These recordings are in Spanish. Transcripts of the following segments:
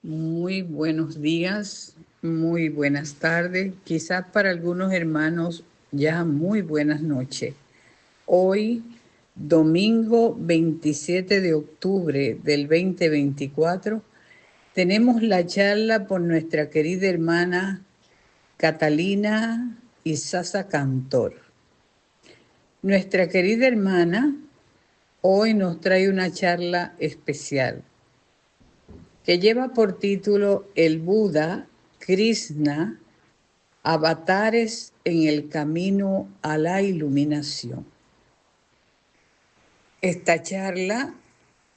Muy buenos días, muy buenas tardes, quizás para algunos hermanos ya muy buenas noches. Hoy, domingo 27 de octubre del 2024, tenemos la charla por nuestra querida hermana Catalina Isaza Cantor. Nuestra querida hermana hoy nos trae una charla especial que lleva por título El Buda, Krishna, Avatares en el camino a la iluminación. Esta charla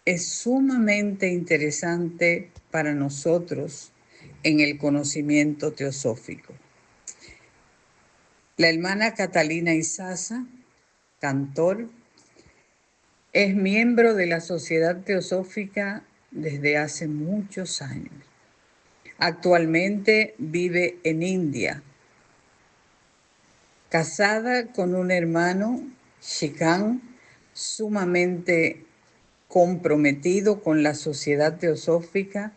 es sumamente interesante para nosotros en el conocimiento teosófico. La hermana Catalina Isaza, Cantor, es miembro de la Sociedad Teosófica desde hace muchos años. Actualmente vive en India, casada con un hermano, Shikan, sumamente comprometido con la Sociedad Teosófica,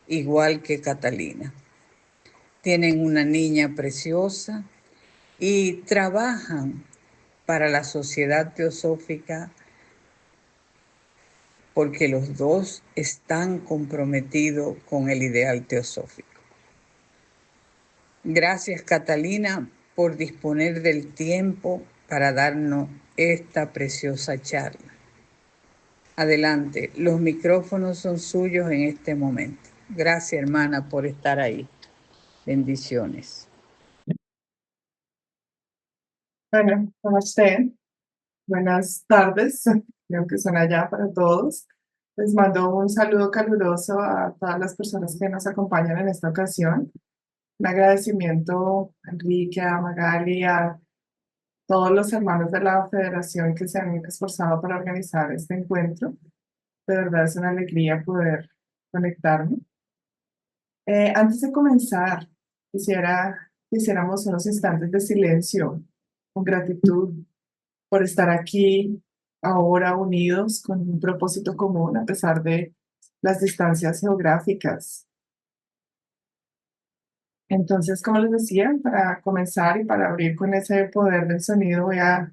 igual que Catalina. Tienen una niña preciosa y trabajan para la Sociedad Teosófica porque los dos están comprometidos con el ideal teosófico. Gracias, Catalina, por disponer del tiempo para darnos esta preciosa charla. Adelante, los micrófonos son suyos en este momento. Gracias, hermana, por estar ahí. Bendiciones. Bueno, namaste. Buenas tardes, creo que son allá para todos. Les mando un saludo caluroso a todas las personas que nos acompañan en esta ocasión. Un agradecimiento a Enrique, a Magali, a todos los hermanos de la federación que se han esforzado para organizar este encuentro. De verdad es una alegría poder conectarme. Antes de comenzar, quisiéramos unos instantes de silencio, con gratitud por estar aquí ahora unidos con un propósito común a pesar de las distancias geográficas. Entonces, como les decía, para comenzar y para abrir con ese poder del sonido, voy a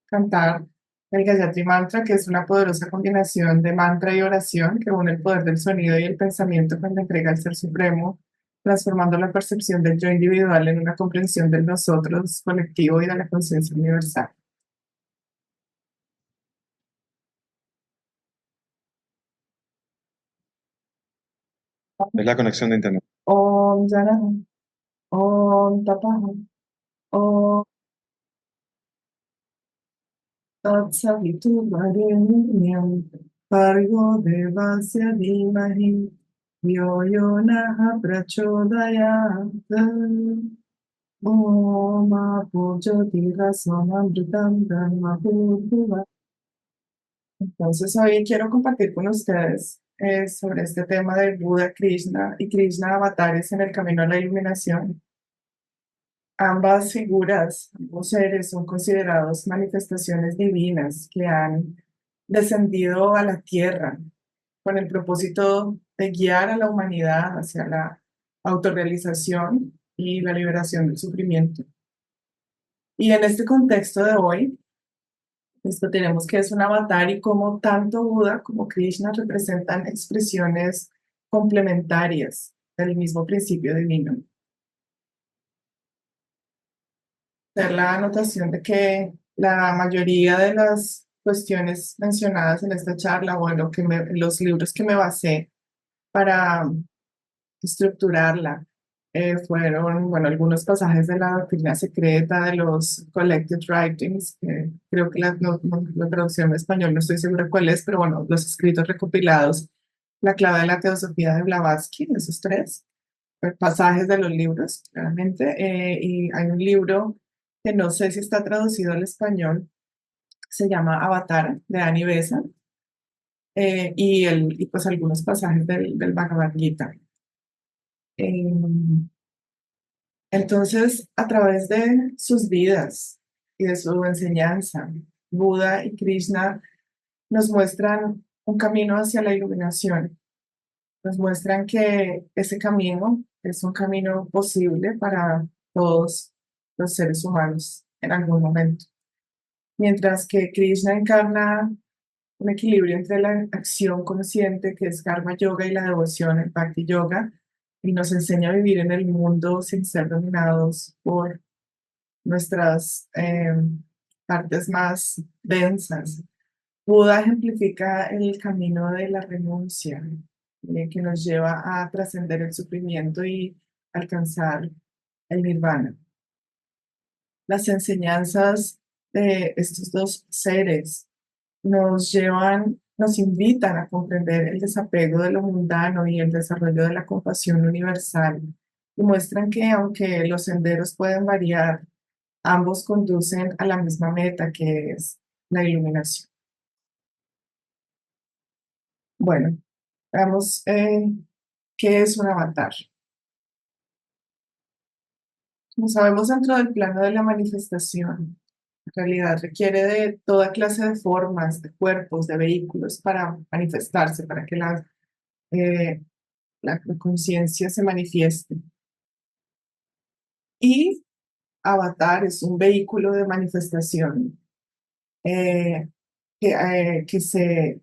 cantar el Gayatri Mantra, que es una poderosa combinación de mantra y oración que une el poder del sonido y el pensamiento con la entrega al Ser Supremo, transformando la percepción del yo individual en una comprensión del nosotros colectivo y de la conciencia universal. Es la conexión de internet. Om Janaha, Om Tapaha, Om Tatsaviturvarenyam, Bhargo Devasya Dhimahi, Yo Yo Naha Prachodayat, Om Apojyotirasvamamritam Dharma Purva. Entonces hoy quiero compartir con ustedes sobre este tema de Buda, Krishna y Krishna avatares en el camino a la iluminación. Ambas figuras, ambos seres son considerados manifestaciones divinas que han descendido a la tierra con el propósito de guiar a la humanidad hacia la autorrealización y la liberación del sufrimiento. Y en este contexto de hoy, esto tenemos que es un avatar y como tanto Buda como Krishna representan expresiones complementarias del mismo principio divino. Hacer la anotación de que la mayoría de las cuestiones mencionadas en esta charla, bueno, los libros que me basé para estructurarla, fueron, bueno, algunos pasajes de la doctrina secreta, de los collected writings, que creo que la traducción en español no estoy segura cuál es, pero bueno, los escritos recopilados, la clave de la teosofía de Blavatsky, esos tres pasajes de los libros, claramente, y hay un libro que no sé si está traducido al español, se llama Avatar, de Annie Besant, y pues algunos pasajes del Bhagavad Gita. Eh, entonces, a través de sus vidas y de su enseñanza, Buda y Krishna nos muestran un camino hacia la iluminación, nos muestran que ese camino es un camino posible para todos los seres humanos en algún momento. Mientras que Krishna encarna un equilibrio entre la acción consciente, que es Karma Yoga, y la devoción, el Bhakti Yoga, y nos enseña a vivir en el mundo sin ser dominados por nuestras partes más densas. Buda ejemplifica el camino de la renuncia, que nos lleva a trascender el sufrimiento y alcanzar el nirvana. Las enseñanzas de estos dos seres nos invitan a comprender el desapego de lo mundano y el desarrollo de la compasión universal, y muestran que aunque los senderos pueden variar, ambos conducen a la misma meta, que es la iluminación. Bueno, veamos qué es un avatar. Como sabemos, dentro del plano de la manifestación, en realidad requiere de toda clase de formas, de cuerpos, de vehículos para manifestarse, para que eh, la conciencia se manifieste. Y avatar es un vehículo de manifestación eh, que se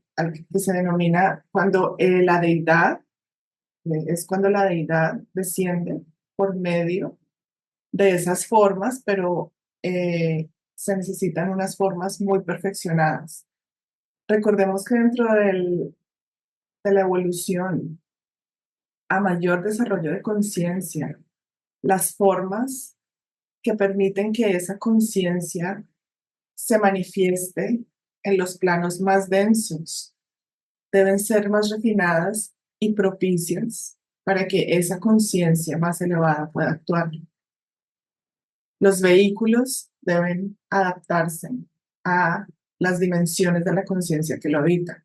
denomina cuando la deidad, es cuando la deidad desciende por medio de esas formas, pero se necesitan unas formas muy perfeccionadas. Recordemos que de la evolución a mayor desarrollo de conciencia, las formas que permiten que esa conciencia se manifieste en los planos más densos deben ser más refinadas y propicias para que esa conciencia más elevada pueda actuar. Los vehículos deben adaptarse a las dimensiones de la conciencia que lo habita.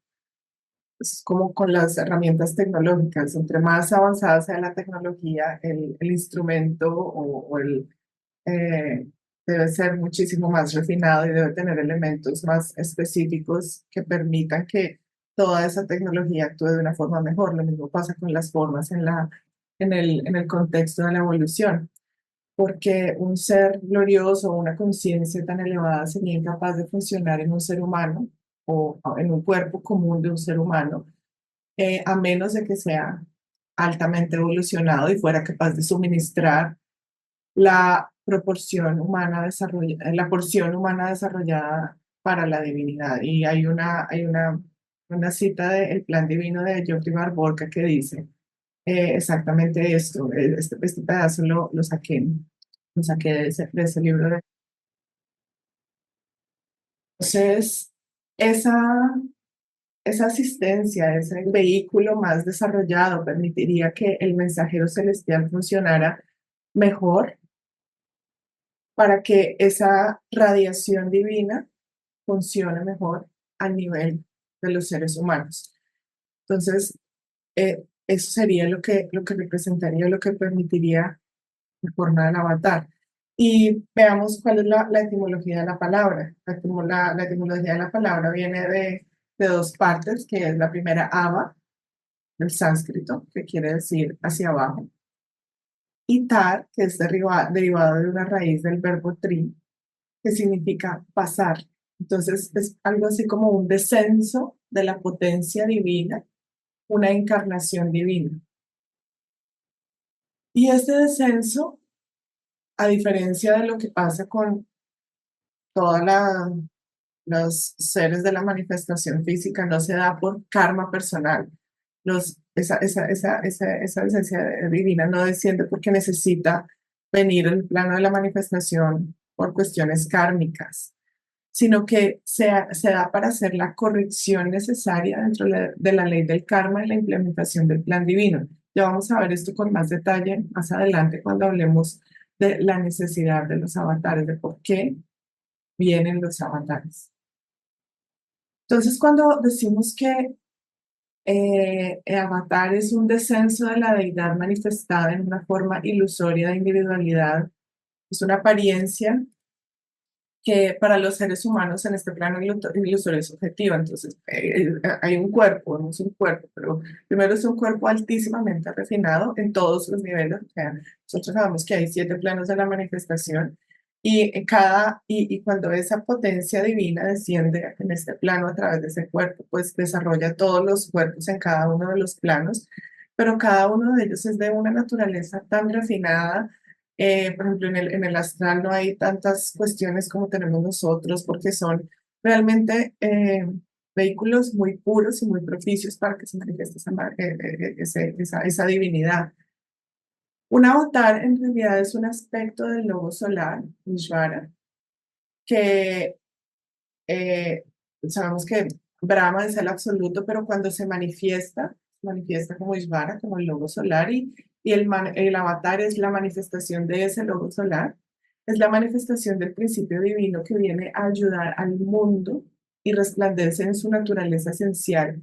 Es como con las herramientas tecnológicas. Entre más avanzada sea la tecnología, el instrumento o eh, debe ser muchísimo más refinado y debe tener elementos más específicos que permitan que toda esa tecnología actúe de una forma mejor. Lo mismo pasa con las formas en el contexto de la evolución, porque un ser glorioso o una conciencia tan elevada sería incapaz de funcionar en un ser humano o en un cuerpo común de un ser humano, a menos de que sea altamente evolucionado y fuera capaz de suministrar la porción humana desarrollada para la divinidad. Y hay una cita del Plan Divino de Jordi Barborca que dice exactamente esto. Este pedazo lo saqué de ese libro. Entonces, esa asistencia, ese vehículo más desarrollado permitiría que el mensajero celestial funcionara mejor para que esa radiación divina funcione mejor al nivel de los seres humanos. Entonces, eso sería lo que representaría, lo que permitiría la forma del avatar. Y veamos cuál es la etimología de la palabra. La etimología de la palabra viene de dos partes, que es la primera ava, del sánscrito, que quiere decir hacia abajo, y tar, que es derivado de una raíz del verbo tri, que significa pasar. Entonces es algo así como un descenso de la potencia divina, una encarnación divina. Y este descenso, a diferencia de lo que pasa con todos los seres de la manifestación física, no se da por karma personal. Esa esencia divina no desciende porque necesita venir al plano de la manifestación por cuestiones kármicas, sino que se da para hacer la corrección necesaria dentro de la ley del karma y la implementación del plan divino. Ya vamos a ver esto con más detalle más adelante cuando hablemos de la necesidad de los avatares, de por qué vienen los avatares. Entonces, cuando decimos que el avatar es un descenso de la deidad manifestada en una forma ilusoria de individualidad, es una apariencia que para los seres humanos en este plano ilusorio es subjetiva. Entonces, hay un cuerpo, no es un cuerpo, pero primero es un cuerpo altísimamente refinado en todos los niveles. O sea, nosotros sabemos que hay 7 planos de la manifestación y cuando esa potencia divina desciende en este plano a través de ese cuerpo, pues desarrolla todos los cuerpos en cada uno de los planos, pero cada uno de ellos es de una naturaleza tan refinada. Por ejemplo, en el astral no hay tantas cuestiones como tenemos nosotros, porque son realmente vehículos muy puros y muy propicios para que se manifieste esa divinidad. Un avatar en realidad es un aspecto del logo solar, Vishvara, que eh, sabemos que Brahma es el absoluto, pero cuando se manifiesta como Ishvara, como el logo solar, y el avatar es la manifestación de ese logo solar, es la manifestación del principio divino que viene a ayudar al mundo y resplandece en su naturaleza esencial,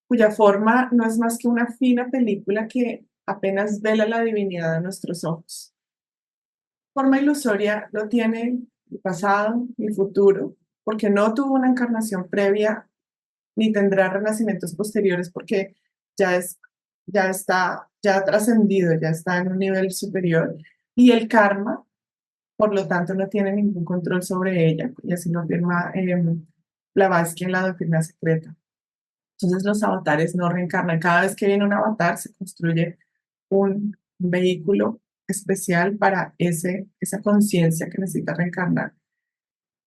cuya forma no es más que una fina película que apenas vela la divinidad a nuestros ojos. Forma ilusoria no tiene ni pasado ni futuro, porque no tuvo una encarnación previa ni tendrá renacimientos posteriores, porque ya es, ya ha trascendido, ya está en un nivel superior. Y el karma, por lo tanto, no tiene ningún control sobre ella, y así lo afirma Blavatsky en la doctrina secreta. Entonces los avatares no reencarnan. Cada vez que viene un avatar se construye un vehículo especial para esa conciencia que necesita reencarnar.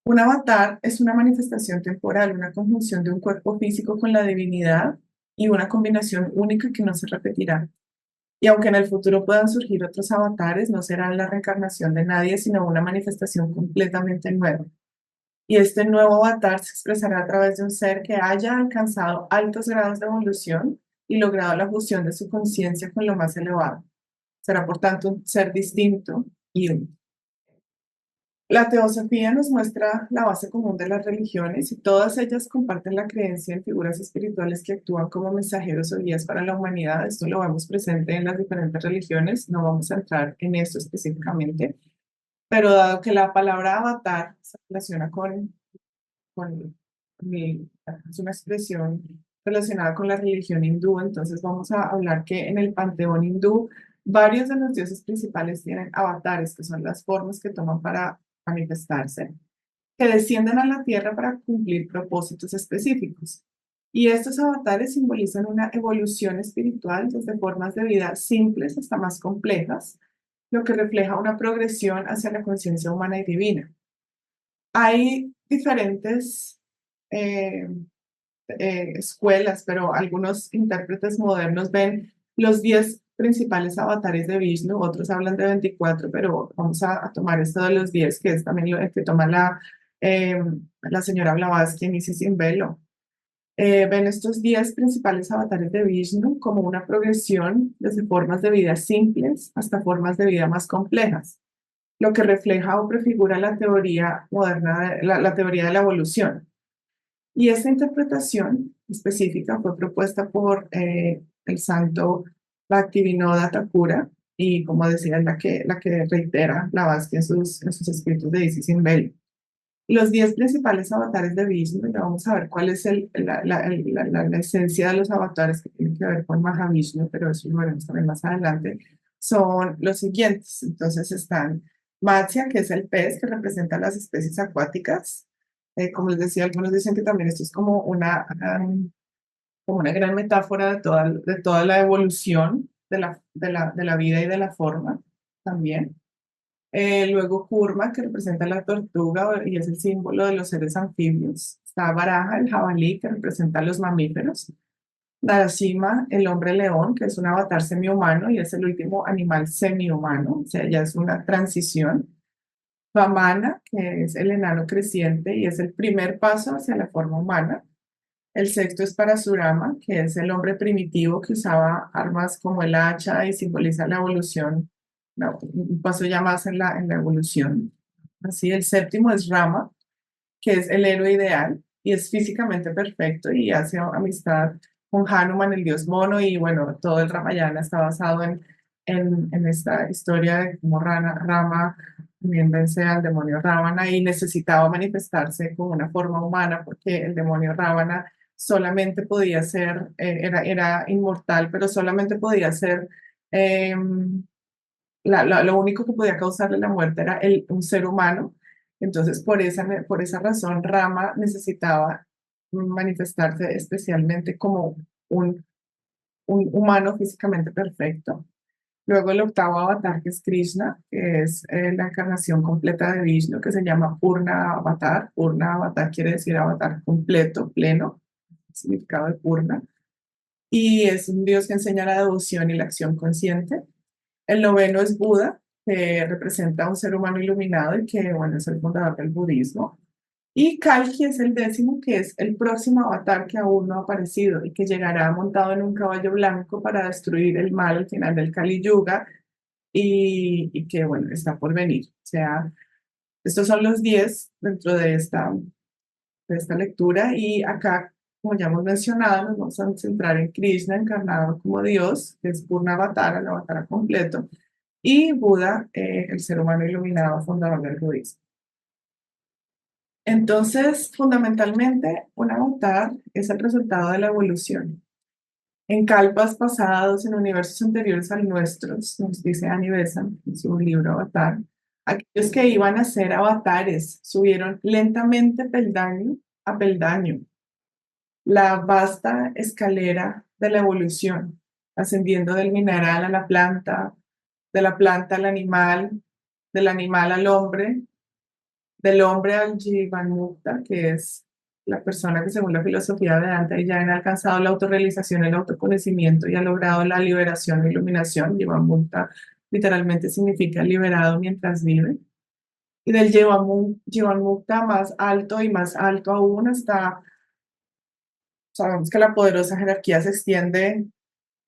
Un avatar es una manifestación temporal, una conjunción de un cuerpo físico con la divinidad y una combinación única que no se repetirá. Y aunque en el futuro puedan surgir otros avatares, no serán la reencarnación de nadie, sino una manifestación completamente nueva. Y este nuevo avatar se expresará a través de un ser que haya alcanzado altos grados de evolución y logrado la fusión de su conciencia con lo más elevado. Será, por tanto, un ser distinto y único. La teosofía nos muestra la base común de las religiones y todas ellas comparten la creencia en figuras espirituales que actúan como mensajeros o guías para la humanidad. Esto lo vemos presente en las diferentes religiones, no vamos a entrar en esto específicamente, pero dado que la palabra avatar se relaciona con es una expresión relacionada con la religión hindú, entonces vamos a hablar que en el panteón hindú varios de los dioses principales tienen avatares, que son las formas que toman para manifestarse, que descienden a la tierra para cumplir propósitos específicos. Y estos avatares simbolizan una evolución espiritual desde formas de vida simples hasta más complejas, lo que refleja una progresión hacia la conciencia humana y divina. Hay diferentes eh, escuelas, pero algunos intérpretes modernos ven los 10 principales avatares de Vishnu, otros hablan de 24, pero vamos a tomar esto de los 10, que es también lo que toma la señora Blavatsky en Isis sin velo. Ven estos 10 principales avatares de Vishnu como una progresión desde formas de vida simples hasta formas de vida más complejas, lo que refleja o prefigura la teoría moderna, la teoría de la evolución. Y esta interpretación específica fue propuesta por el santo Bhaktivinoda Thakura y, como decía, es la que reitera Blavatsky en sus escritos de Isis sin velo. Los 10 principales avatares de Vishnu, y vamos a ver cuál es la esencia de los avatares que tienen que ver con Mahavishnu, pero eso lo veremos también más adelante, son los siguientes. Entonces están Matsya, que es el pez que representa las especies acuáticas. Como les decía, algunos dicen que también esto es como una gran metáfora de toda la evolución de la vida y de la forma también. Luego Kurma, que representa la tortuga y es el símbolo de los seres anfibios. Está Varaha, el jabalí, que representa a los mamíferos. Narasimha, el hombre león, que es un avatar semi-humano y es el último animal semi-humano, o sea, ya es una transición. Vamana, que es el enano creciente y es el primer paso hacia la forma humana. El sexto es Parasurama, que es el hombre primitivo que usaba armas como el hacha y simboliza la evolución, no, un paso ya más en la evolución. Así, el séptimo es Rama, que es el héroe ideal y es físicamente perfecto y hace amistad con Hanuman, el dios mono, y bueno, todo el Ramayana está basado en esta historia de cómo Rama también vence al demonio Ravana y necesitaba manifestarse con una forma humana porque el demonio Ravana solamente podía ser, era inmortal, pero solamente podía ser, eh, lo único que podía causarle la muerte era un ser humano. Entonces, por esa razón, Rama necesitaba manifestarse especialmente como un, un humano físicamente perfecto. Luego el octavo avatar, que es Krishna, que es la encarnación completa de Vishnu, que se llama Purna Avatar. Purna Avatar quiere decir avatar completo, pleno, el significado de Purna. Y es un Dios que enseña la devoción y la acción consciente. El noveno es Buda, que representa a un ser humano iluminado y que, bueno, es el fundador del budismo. Y Kalki es el décimo, que es el próximo avatar que aún no ha aparecido y que llegará montado en un caballo blanco para destruir el mal al final del Kali Yuga y que, bueno, está por venir. O sea, estos son los 10 dentro de esta lectura y acá, como ya hemos mencionado, nos vamos a centrar en Krishna encarnado como Dios, que es Purnavatara, el avatar completo, y Buda, el ser humano iluminado, fundador del budismo. Entonces, fundamentalmente, un avatar es el resultado de la evolución. En kalpas pasados, en universos anteriores al nuestro, nos dice Annie Besant en su libro Avatar, aquellos que iban a ser avatares subieron lentamente peldaño a peldaño la vasta escalera de la evolución, ascendiendo del mineral a la planta, de la planta al animal, del animal al hombre, del hombre al Jivanmukta, que es la persona que según la filosofía de Vedanta ya han alcanzado la autorrealización, el autoconocimiento y ha logrado la liberación e iluminación. Jivanmukta literalmente significa liberado mientras vive. Y del Jivanmukta más alto y más alto aún hasta, sabemos que la poderosa jerarquía se extiende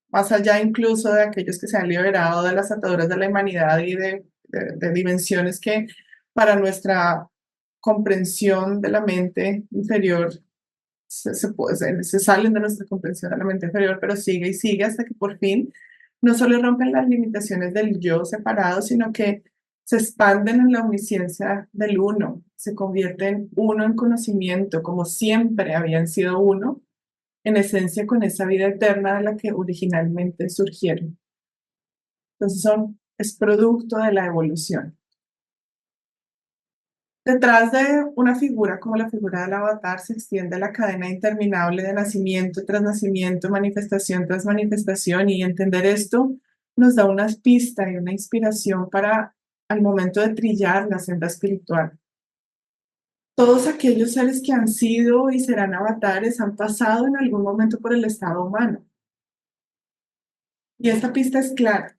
más allá incluso de aquellos que se han liberado de las ataduras de la humanidad y de dimensiones que para nuestra comprensión de la mente inferior se salen de nuestra comprensión de la mente inferior, pero sigue y sigue hasta que por fin no solo rompen las limitaciones del yo separado, sino que se expanden en la omnisciencia del uno, se convierten uno en conocimiento, como siempre habían sido uno, en esencia con esa vida eterna de la que originalmente surgieron. Entonces es producto de la evolución. Detrás de una figura como la figura del avatar se extiende la cadena interminable de nacimiento tras nacimiento, manifestación tras manifestación, y entender esto nos da una pista y una inspiración para al momento de trillar la senda espiritual. Todos aquellos seres que han sido y serán avatares han pasado en algún momento por el estado humano. Y esta pista es clara.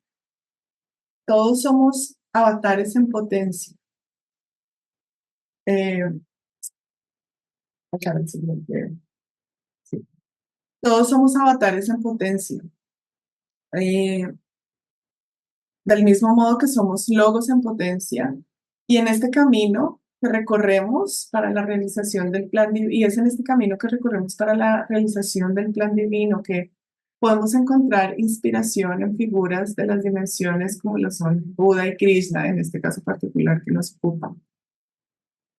Todos somos avatares en potencia. Eh, acá el siguiente. Sí. Todos somos avatares en potencia. Eh, del mismo modo que somos logos en potencia. Y en este camino que recorremos para la realización del plan divino, y es en este camino que recorremos para la realización del plan divino que podemos encontrar inspiración en figuras de las dimensiones como lo son Buda y Krishna, en este caso particular que nos ocupa.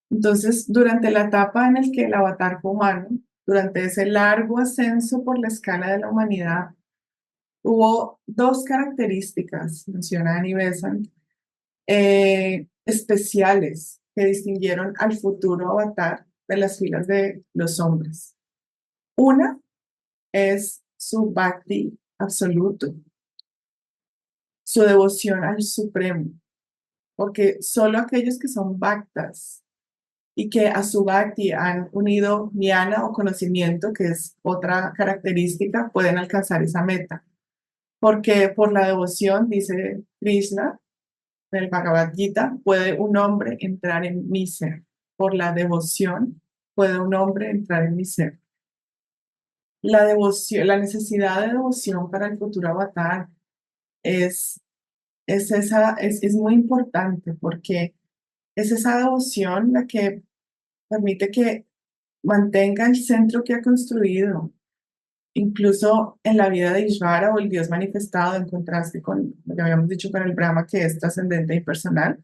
Entonces, durante la etapa en la que el avatar fue humano, durante ese largo ascenso por la escala de la humanidad, hubo dos características, menciona Annie Besant, especiales que distinguieron al futuro avatar de las filas de los hombres. Una es su bhakti absoluto, su devoción al Supremo, porque solo aquellos que son bhaktas y que a su bhakti han unido jnana o conocimiento, que es otra característica, pueden alcanzar esa meta. Porque por la devoción, dice Krishna, en el Bhagavad Gita, puede un hombre entrar en mi ser. Por la devoción, puede un hombre entrar en mi ser. La devoción, la necesidad de devoción para el futuro avatar es, es muy importante porque es esa devoción la que permite que mantenga el centro que ha construido, incluso en la vida de Ishvara o el Dios manifestado en contraste con lo que habíamos dicho con el Brahma, que es trascendente y personal.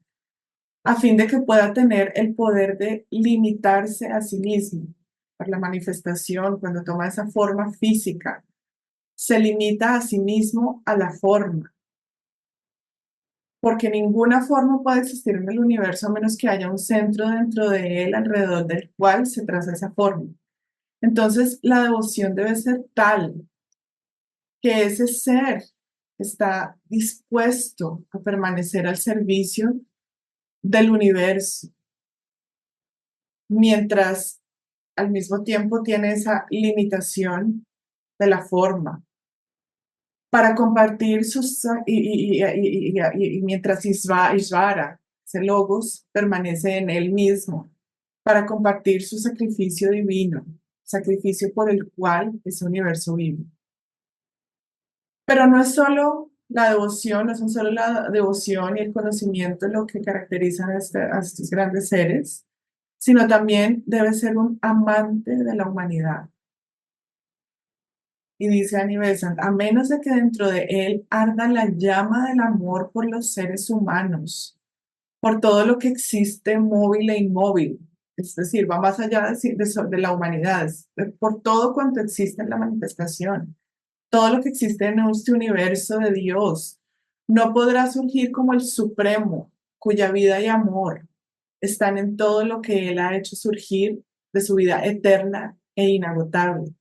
a fin de que pueda tener el poder de limitarse a sí mismo. Por la manifestación, cuando toma esa forma física, se limita a sí mismo a la forma, porque ninguna forma puede existir en el universo a menos que haya un centro dentro de él alrededor del cual se traza esa forma. Entonces, la devoción debe ser tal que ese ser está dispuesto a permanecer al servicio del universo, mientras al mismo tiempo tiene esa limitación de la forma para compartir sus y mientras Ishvara, ese logos, permanece en él mismo para compartir su sacrificio divino, sacrificio por el cual ese universo vive. Pero no es solo la devoción, no son solo la devoción y el conocimiento lo que caracterizan a estos grandes seres, sino también debe ser un amante de la humanidad. Y dice Anibesan, a menos de que dentro de él arda la llama del amor por los seres humanos, por todo lo que existe móvil e inmóvil, es decir, va más allá de la humanidad, por todo cuanto existe en la manifestación, todo lo que existe en este universo de Dios, no podrá surgir como el supremo, cuya vida y amor están en todo lo que Él ha hecho surgir de su vida eterna e inagotable.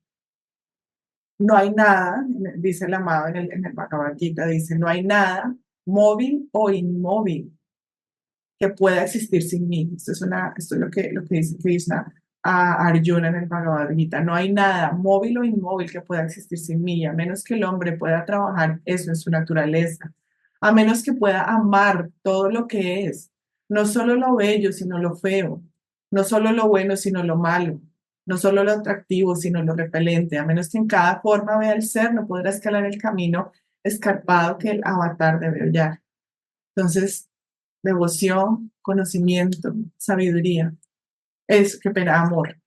No hay nada, dice el amado en el Bhagavad Gita, dice, no hay nada móvil o inmóvil que pueda existir sin mí. Esto es lo que dice Krishna a Arjuna en el Bhagavad Gita. No hay nada móvil o inmóvil que pueda existir sin mí, a menos que el hombre pueda trabajar eso en su naturaleza, a menos que pueda amar todo lo que es, no solo lo bello, sino lo feo, no solo lo bueno, sino lo malo, no solo lo atractivo, sino lo repelente, a menos que en cada forma vea el ser, no podrá escalar el camino escarpado que el avatar debe hallar. Entonces, devoción, conocimiento, sabiduría, es que pena amor.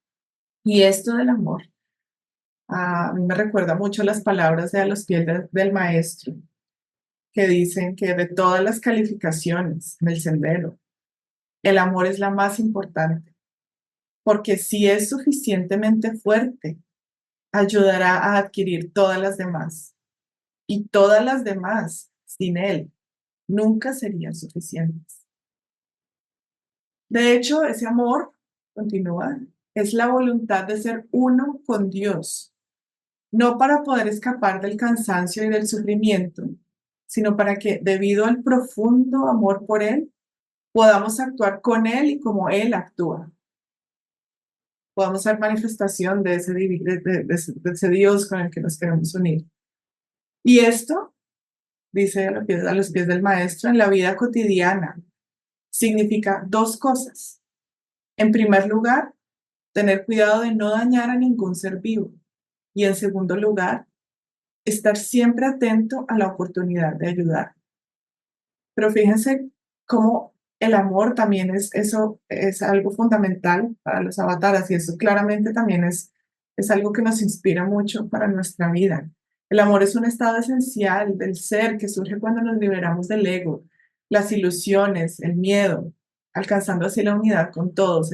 Y esto del amor, a mí me recuerda mucho las palabras de a los pies del maestro, que dicen que de todas las calificaciones en el sendero, el amor es la más importante, porque si es suficientemente fuerte, ayudará a adquirir todas las demás. Y todas las demás, sin él, nunca serían suficientes. De hecho, ese amor, continúa, es la voluntad de ser uno con Dios, no para poder escapar del cansancio y del sufrimiento, sino para que, debido al profundo amor por Él, podamos actuar con Él y como Él actúa. Podamos ser manifestación de ese Dios con el que nos queremos unir. Y esto, dice a los pies del maestro, en la vida cotidiana, significa dos cosas. En primer lugar, tener cuidado de no dañar a ningún ser vivo. Y en segundo lugar, estar siempre atento a la oportunidad de ayudar. Pero fíjense cómo el amor también es algo fundamental para los avataras y eso claramente también es algo que nos inspira mucho para nuestra vida. El amor es un estado esencial del ser que surge cuando nos liberamos del ego, las ilusiones, el miedo, alcanzando así la unidad con todos,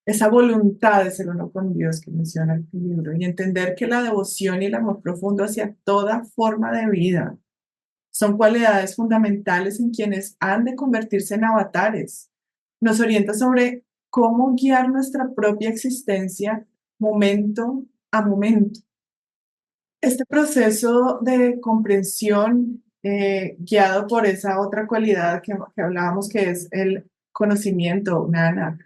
esa voluntad de ser uno con Dios que menciona el libro y entender que la devoción y el amor profundo hacia toda forma de vida son cualidades fundamentales en quienes han de convertirse en avatares. Nos orienta sobre cómo guiar nuestra propia existencia momento a momento. Este proceso de comprensión guiado por esa otra cualidad que hablábamos que es el conocimiento, Nana,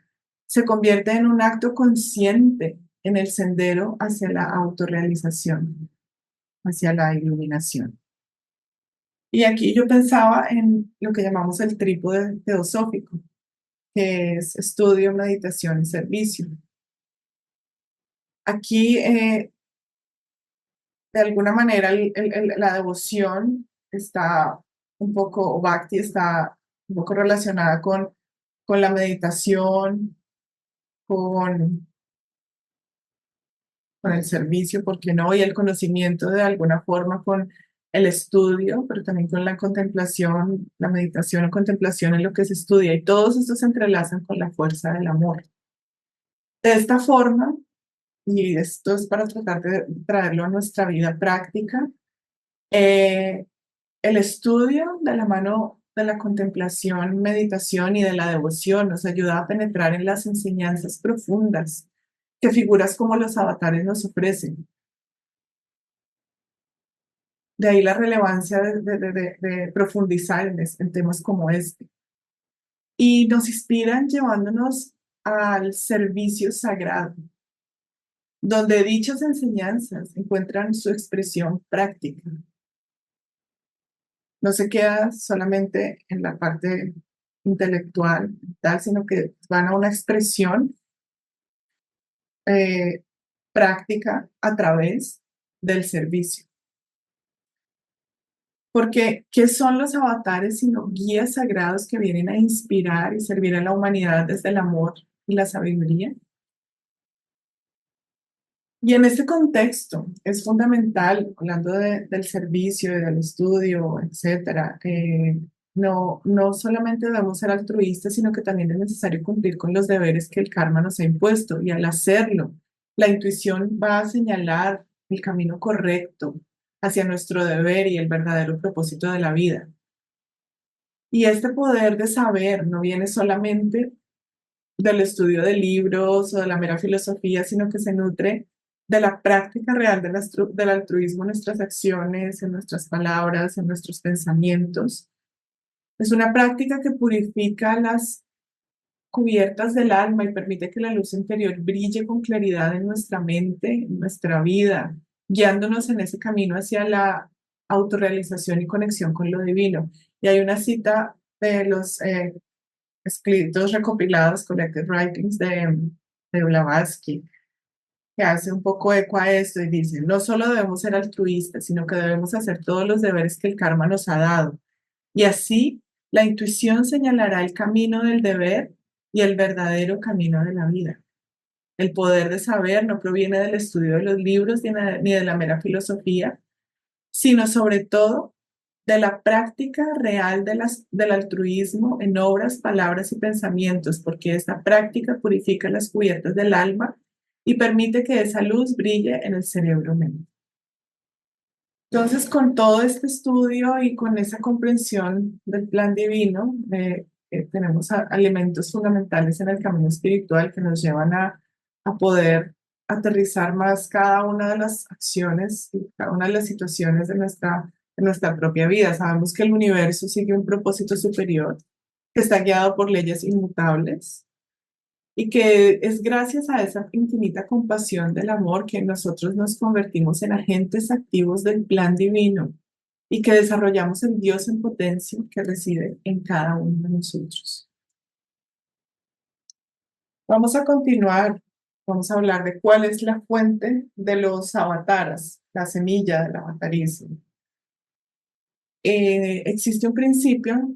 se convierte en un acto consciente en el sendero hacia la autorrealización, hacia la iluminación. Y aquí yo pensaba en lo que llamamos el trípode teosófico, que es estudio, meditación y servicio. Aquí, de alguna manera, la devoción está un poco, o bhakti está un poco relacionada con la meditación, con, con el servicio, ¿por qué no? Y el conocimiento de alguna forma el estudio, pero también con la contemplación, la meditación o contemplación en lo que se estudia, y todos estos se entrelazan con la fuerza del amor. De esta forma, y esto es para tratar de traerlo a nuestra vida práctica, eh, el estudio de la mano de la contemplación, meditación y de la devoción nos ayuda a penetrar en las enseñanzas profundas que figuras como los avatares nos ofrecen. De ahí la relevancia de profundizar en temas como este. Y nos inspiran llevándonos al servicio sagrado, donde dichas enseñanzas encuentran su expresión práctica. No se queda solamente en la parte intelectual, tal, sino que van a una expresión eh, práctica a través del servicio. Porque, ¿qué son los avatares sino guías sagrados que vienen a inspirar y servir a la humanidad desde el amor y la sabiduría? Y en este contexto es fundamental, hablando del servicio y del estudio, etcétera, no solamente debemos ser altruistas, sino que también es necesario cumplir con los deberes que el karma nos ha impuesto. Y al hacerlo, la intuición va a señalar el camino correcto hacia nuestro deber y el verdadero propósito de la vida. Y este poder de saber no viene solamente del estudio de libros o de la mera filosofía, sino que se nutre de la práctica real del altruismo en nuestras acciones, en nuestras palabras, en nuestros pensamientos. Es una práctica que purifica las cubiertas del alma y permite que la luz interior brille con claridad en nuestra mente, en nuestra vida, guiándonos en ese camino hacia la autorrealización y conexión con lo divino. Y hay una cita de los escritos recopilados, Collected Writings de Blavatsky, que hace un poco eco a esto y dice, no solo debemos ser altruistas, sino que debemos hacer todos los deberes que el karma nos ha dado. Y así, la intuición señalará el camino del deber y el verdadero camino de la vida. El poder de saber no proviene del estudio de los libros ni de la mera filosofía, sino sobre todo de la práctica real del altruismo en obras, palabras y pensamientos, porque esta práctica purifica las cubiertas del alma y permite que esa luz brille en el cerebro-mente. Entonces, con todo este estudio y con esa comprensión del plan divino, tenemos elementos fundamentales en el camino espiritual que nos llevan a poder aterrizar más cada una de las acciones y cada una de las situaciones de nuestra propia vida. Sabemos que el universo sigue un propósito superior, que está guiado por leyes inmutables y que es gracias a esa infinita compasión del amor que nosotros nos convertimos en agentes activos del plan divino y que desarrollamos el Dios en potencia que reside en cada uno de nosotros. Vamos a continuar, vamos a hablar de cuál es la fuente de los avataras, la semilla del avatarismo. Existe un principio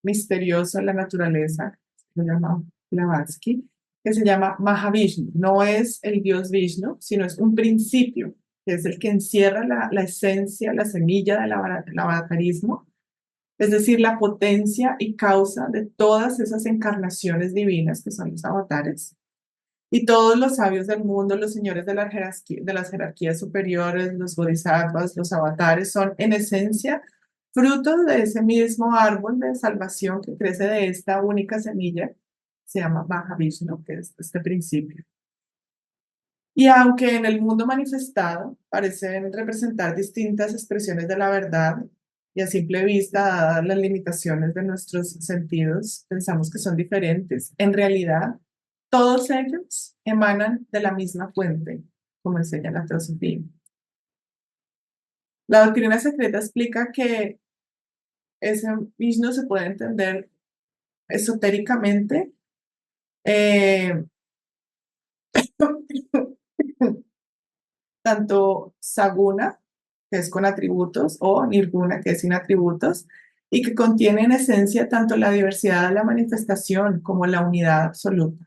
misterioso en la naturaleza, lo llama Blavatsky, que se llama Mahavishnu. No es el dios Vishnu, sino es un principio, que es el que encierra la esencia, la semilla del avatarismo, es decir, la potencia y causa de todas esas encarnaciones divinas que son los avatares. Y todos los sabios del mundo, los señores de las jerarquías superiores, los bodhisattvas, los avatares, son en esencia frutos de ese mismo árbol de salvación que crece de esta única semilla, se llama Mahavishnu, que es este principio. Y aunque en el mundo manifestado parecen representar distintas expresiones de la verdad, y a simple vista, dadas las limitaciones de nuestros sentidos, pensamos que son diferentes. En realidad, todos ellos emanan de la misma fuente, como enseña la teosofía. La doctrina secreta explica que ese Vishnu se puede entender esotéricamente tanto Saguna, que es con atributos, o Nirguna, que es sin atributos, y que contiene en esencia tanto la diversidad de la manifestación como la unidad absoluta.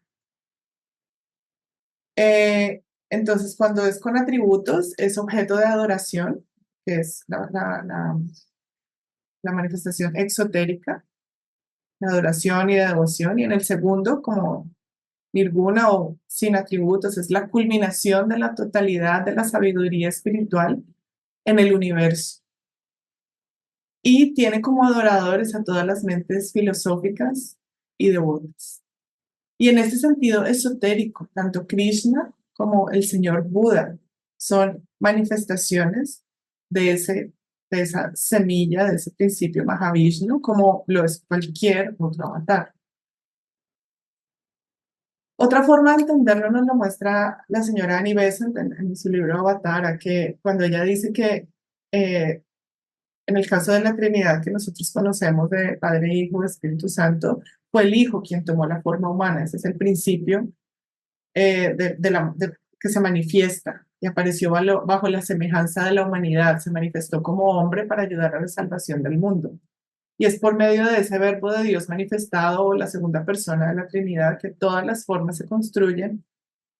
Entonces, cuando es con atributos, es objeto de adoración, que es la manifestación exotérica, de adoración y de devoción, y en el segundo, como nirguna o sin atributos, es la culminación de la totalidad de la sabiduría espiritual en el universo. Y tiene como adoradores a todas las mentes filosóficas y devotas. Y en este sentido esotérico, tanto Krishna como el señor Buda son manifestaciones de esa semilla, de ese principio Mahavishnu, como lo es cualquier otro avatar. Otra forma de entenderlo nos lo muestra la señora Annie Besant en su libro Avatar, que cuando ella dice que en el caso de la Trinidad que nosotros conocemos de Padre, Hijo, Espíritu Santo, fue el Hijo quien tomó la forma humana. Ese es el principio que se manifiesta y apareció bajo la semejanza de la humanidad. Se manifestó como hombre para ayudar a la salvación del mundo. Y es por medio de ese verbo de Dios manifestado o la segunda persona de la Trinidad que todas las formas se construyen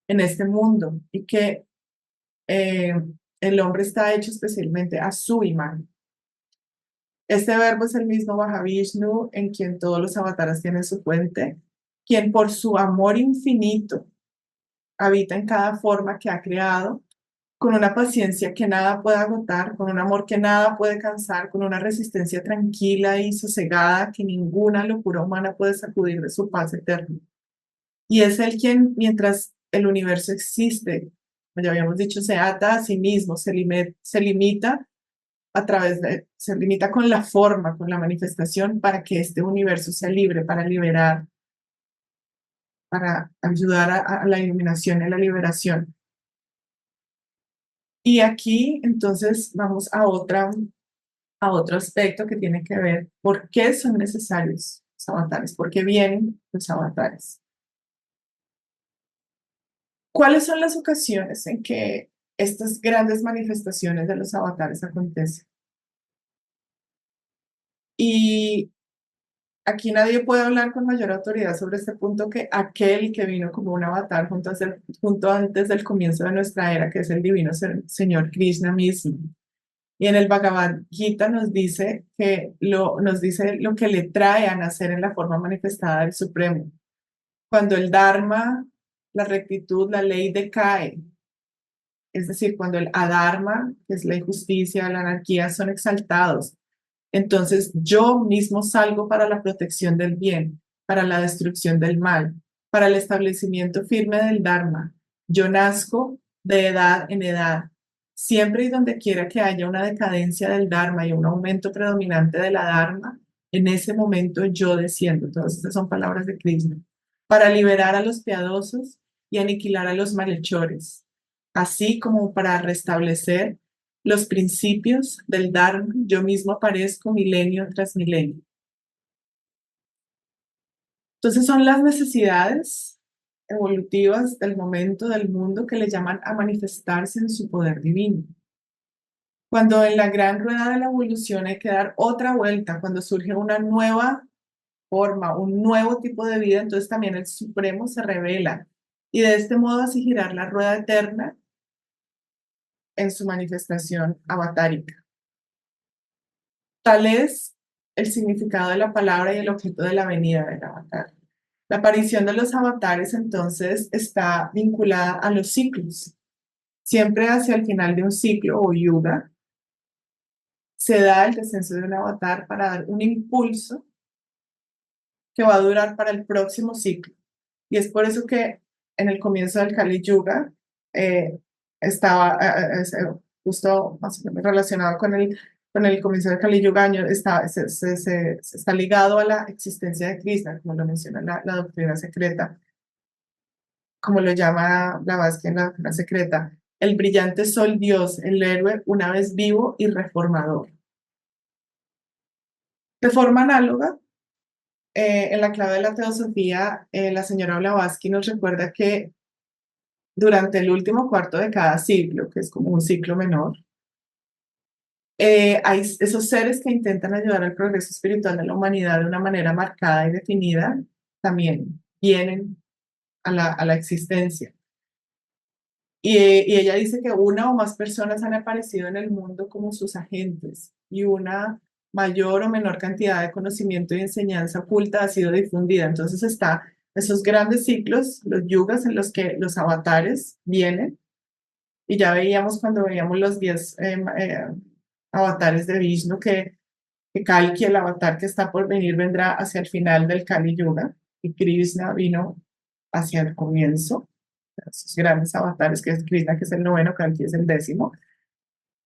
en este mundo y que eh, el hombre está hecho especialmente a su imagen. Este verbo es el mismo Mahavishnu en quien todos los avatares tienen su fuente, quien por su amor infinito habita en cada forma que ha creado, con una paciencia que nada puede agotar, con un amor que nada puede cansar, con una resistencia tranquila y sosegada que ninguna locura humana puede sacudir de su paz eterna. Y es él quien, mientras el universo existe, como ya habíamos dicho, se ata a sí mismo, se limita se limita con la forma, con la manifestación, para que este universo sea libre, para liberar, para ayudar a la iluminación y a la liberación. Y aquí entonces vamos a otro aspecto que tiene que ver por qué son necesarios los avatares, por qué vienen los avatares. ¿Cuáles son las ocasiones en que estas grandes manifestaciones de los avatares acontecen? Y aquí nadie puede hablar con mayor autoridad sobre este punto que aquel que vino como un avatar junto antes del comienzo de nuestra era, que es el divino Señor Krishna mismo. Y en el Bhagavad Gita nos dice lo que le trae a nacer en la forma manifestada del Supremo. Cuando el Dharma, la rectitud, la ley decae, es decir, cuando el Adharma, que es la injusticia, la anarquía, son exaltados, entonces yo mismo salgo para la protección del bien, para la destrucción del mal, para el establecimiento firme del Dharma. Yo nazco de edad en edad. Siempre y donde quiera que haya una decadencia del Dharma y un aumento predominante de la Dharma, en ese momento yo desciendo. Todas estas son palabras de Krishna. Para liberar a los piadosos y aniquilar a los malhechores, así como para restablecer los principios del Dharma, yo mismo aparezco milenio tras milenio. Entonces son las necesidades evolutivas del momento del mundo que le llaman a manifestarse en su poder divino. Cuando en la gran rueda de la evolución hay que dar otra vuelta, cuando surge una nueva forma, un nuevo tipo de vida, entonces también el Supremo se revela y de este modo hace girar la rueda eterna en su manifestación avatárica. Tal es el significado de la palabra y el objeto de la venida del avatar. La aparición de los avatares entonces está vinculada a los ciclos. Siempre hacia el final de un ciclo o yuga se da el descenso de un avatar para dar un impulso que va a durar para el próximo ciclo. Y es por eso que en el comienzo del Kali Yuga estaba justo más o menos relacionado con el comienzo del Kali Yuga, está ligado a la existencia de Krishna, como lo menciona la doctrina secreta, como lo llama Blavatsky en la doctrina secreta, el brillante sol Dios, el héroe una vez vivo y reformador. De forma análoga, en la clave de la teosofía, la señora Blavatsky nos recuerda que durante el último cuarto de cada ciclo, que es como un ciclo menor, hay esos seres que intentan ayudar al progreso espiritual de la humanidad de una manera marcada y definida, también vienen a la existencia. Y ella dice que una o más personas han aparecido en el mundo como sus agentes y una mayor o menor cantidad de conocimiento y enseñanza oculta ha sido difundida. Entonces está esos grandes ciclos, los yugas en los que los avatares vienen. Y ya veíamos cuando veíamos los 10 avatares de Vishnu que Kalki, el avatar que está por venir, vendrá hacia el final del Kali Yuga y Krishna vino hacia el comienzo. Esos grandes avatares que es Krishna, que es el noveno, Kalki es el décimo.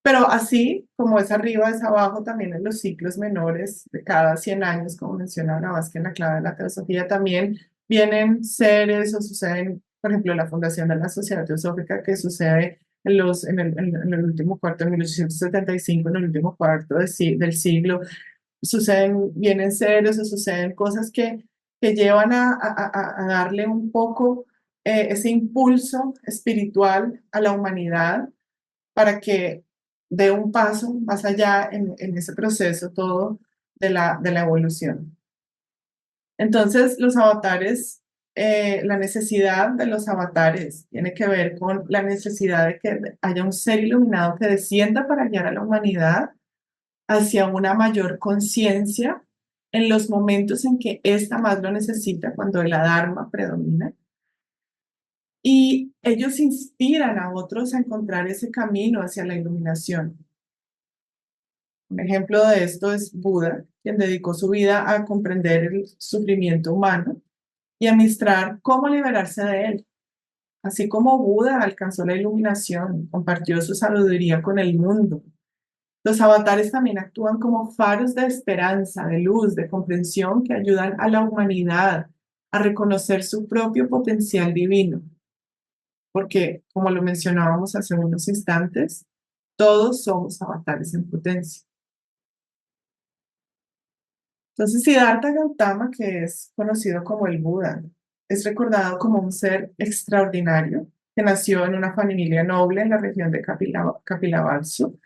Pero así como es arriba, es abajo, también en los ciclos menores de cada 100 años, como mencionaba Navas, que en la clave de la teosofía también vienen seres o suceden, por ejemplo, la fundación de la Sociedad Teosófica que sucede en el último cuarto de 1875, en el último cuarto del siglo, vienen seres o suceden cosas que llevan a darle un poco ese impulso espiritual a la humanidad para que dé un paso más allá en ese proceso todo de la evolución. Entonces, los avatares, la necesidad de los avatares tiene que ver con la necesidad de que haya un ser iluminado que descienda para guiar a la humanidad hacia una mayor conciencia en los momentos en que ésta más lo necesita, cuando la Dharma predomina. Y ellos inspiran a otros a encontrar ese camino hacia la iluminación. Un ejemplo de esto es Buda, quien dedicó su vida a comprender el sufrimiento humano y a mostrar cómo liberarse de él. Así como Buda alcanzó la iluminación, compartió su sabiduría con el mundo. Los avatares también actúan como faros de esperanza, de luz, de comprensión que ayudan a la humanidad a reconocer su propio potencial divino. Porque, como lo mencionábamos hace unos instantes, todos somos avatares en potencia. Entonces, Siddhartha Gautama, que es conocido como el Buda, es recordado como un ser extraordinario que nació en una familia noble en la región de Kapilavastu.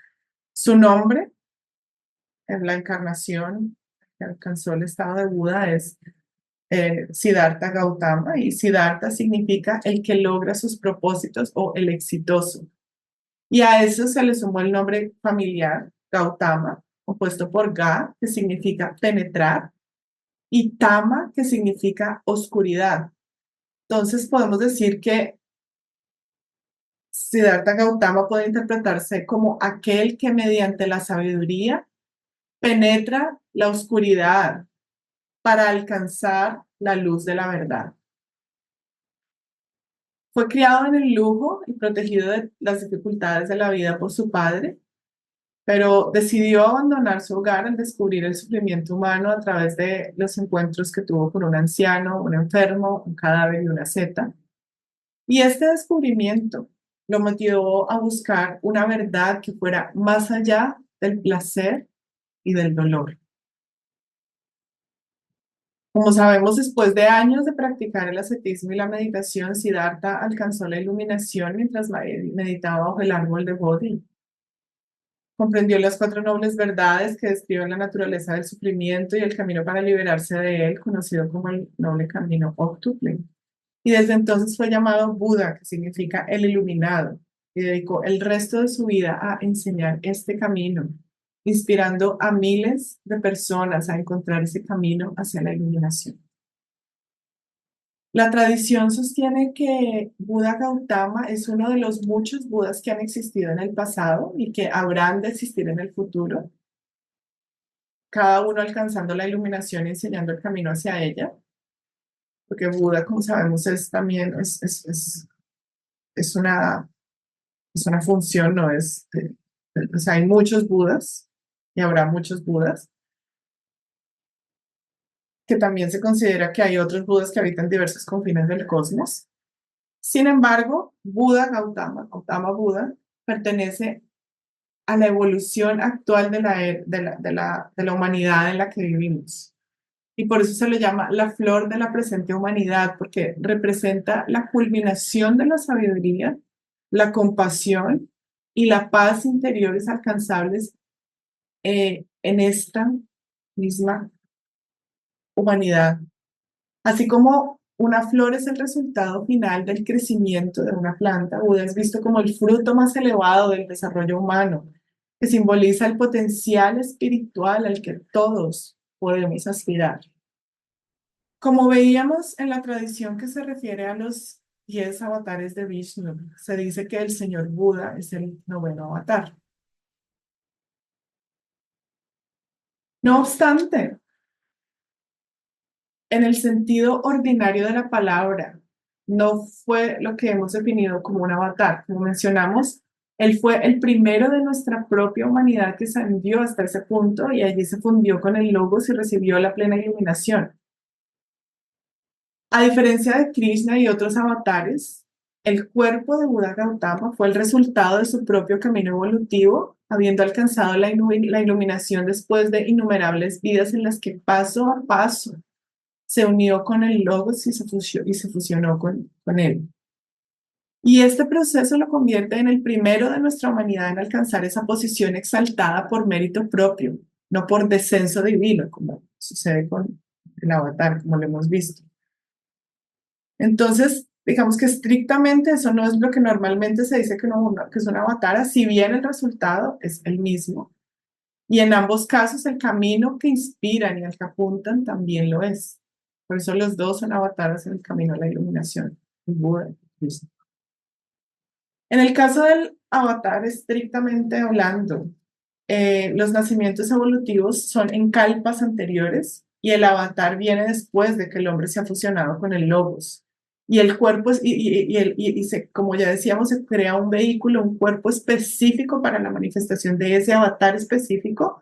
Su nombre en la encarnación que alcanzó el estado de Buda es Siddhartha Gautama, y Siddhartha significa el que logra sus propósitos o el exitoso. Y a eso se le sumó el nombre familiar, Gautama, compuesto por Ga, que significa penetrar, y Tama, que significa oscuridad. Entonces podemos decir que Siddhartha Gautama puede interpretarse como aquel que mediante la sabiduría penetra la oscuridad para alcanzar la luz de la verdad. Fue criado en el lujo y protegido de las dificultades de la vida por su padre, pero decidió abandonar su hogar al descubrir el sufrimiento humano a través de los encuentros que tuvo con un anciano, un enfermo, un cadáver y una seta. Y este descubrimiento lo motivó a buscar una verdad que fuera más allá del placer y del dolor. Como sabemos, después de años de practicar el ascetismo y la meditación, Siddhartha alcanzó la iluminación mientras meditaba bajo el árbol de Bodhi. Comprendió las 4 nobles verdades que describen la naturaleza del sufrimiento y el camino para liberarse de él, conocido como el noble camino octuple. Y desde entonces fue llamado Buda, que significa el iluminado, y dedicó el resto de su vida a enseñar este camino, inspirando a miles de personas a encontrar ese camino hacia la iluminación. La tradición sostiene que Buda Gautama es uno de los muchos Budas que han existido en el pasado y que habrán de existir en el futuro, cada uno alcanzando la iluminación y enseñando el camino hacia ella, porque Buda, como sabemos, es también es una función, no es, o sea, hay muchos Budas y habrá muchos Budas, que también se considera que hay otros Budas que habitan diversos confines del cosmos. Sin embargo, Buda Gautama, Gautama Buda, pertenece a la evolución actual de la humanidad en la que vivimos. Y por eso se le llama la flor de la presente humanidad, porque representa la culminación de la sabiduría, la compasión y la paz interiores alcanzables en esta misma humanidad. Así como Una flor es el resultado final del crecimiento de una planta. Buda es visto como el fruto más elevado del desarrollo humano, que simboliza el potencial espiritual al que todos podemos aspirar. Como veíamos en la tradición que se refiere a los 10 avatares de Vishnu, se dice que el señor Buda es el noveno avatar. No obstante, en el sentido ordinario de la palabra, no fue lo que hemos definido como un avatar. Como mencionamos, él fue el primero de nuestra propia humanidad que ascendió hasta ese punto y allí se fundió con el Logos y recibió la plena iluminación. A diferencia de Krishna y otros avatares, el cuerpo de Buda Gautama fue el resultado de su propio camino evolutivo, habiendo alcanzado la iluminación después de innumerables vidas en las que paso a paso se unió con el Logos y se fusionó con él. Y este proceso lo convierte en el primero de nuestra humanidad en alcanzar esa posición exaltada por mérito propio, no por descenso divino, como sucede con el avatar, como lo hemos visto. Entonces, digamos que estrictamente eso no es lo que normalmente se dice que es un avatar, si bien el resultado es el mismo. Y en ambos casos, el camino que inspiran y al que apuntan también lo es. Por eso los dos son avatares en el camino a la iluminación, el Buda y Krishna. En el caso del avatar, estrictamente hablando, los nacimientos evolutivos son en kalpas anteriores y el avatar viene después de que el hombre se ha fusionado con el logos. Y el cuerpo, como ya decíamos, se crea un vehículo, un cuerpo específico para la manifestación de ese avatar específico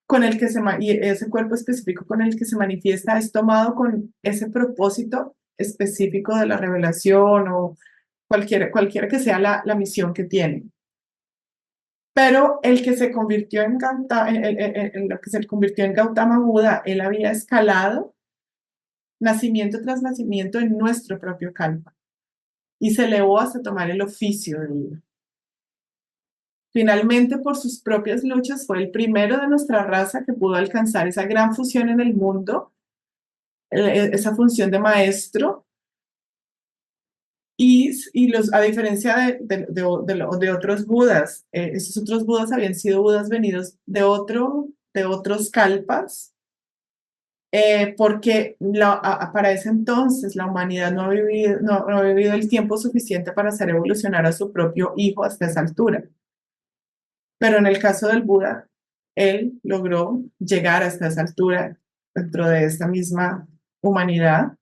con el que y ese cuerpo específico con el que se manifiesta es tomado con ese propósito específico de la revelación o cualquiera que sea la misión que tiene. Pero el que se convirtió en lo que se convirtió en Gautama Buda, él había escalado nacimiento tras nacimiento en nuestro propio kalpa y se elevó hasta tomar el oficio de Buda. Finalmente, por sus propias luchas, fue el primero de nuestra raza que pudo alcanzar esa gran fusión en el mundo, esa función de maestro. A diferencia de otros budas, esos otros budas habían sido budas venidos de otros kalpas, porque para ese entonces la humanidad no ha vivido el tiempo suficiente para hacer evolucionar a su propio hijo hasta esa altura. Pero en el caso del Buda, él logró llegar hasta esa altura dentro de esta misma humanidad.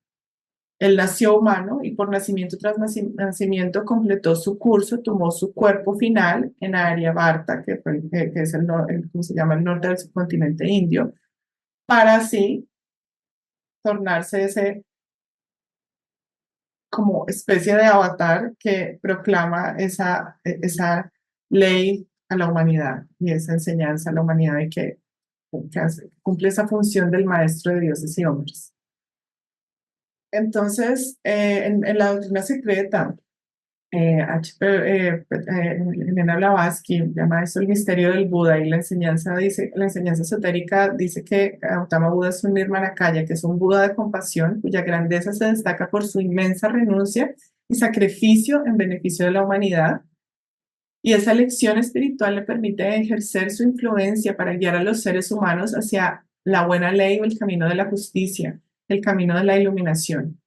Él nació humano y por nacimiento tras nacimiento completó su curso, tomó su cuerpo final en Aryabharta, que es ¿cómo se llama? El norte del subcontinente indio, para así tornarse ese como especie de avatar que proclama esa ley a la humanidad y esa enseñanza a la humanidad y que cumple esa función del maestro de dioses y hombres. Entonces, en la doctrina secreta, Elena Blavatsky llama esto el misterio del Buda y la enseñanza esotérica dice que Gautama Buda es un Nirmanakaya, que es un Buda de compasión cuya grandeza se destaca por su inmensa renuncia y sacrificio en beneficio de la humanidad. Y esa lección espiritual le permite ejercer su influencia para guiar a los seres humanos hacia la buena ley o el camino de la justicia, el camino de la iluminación.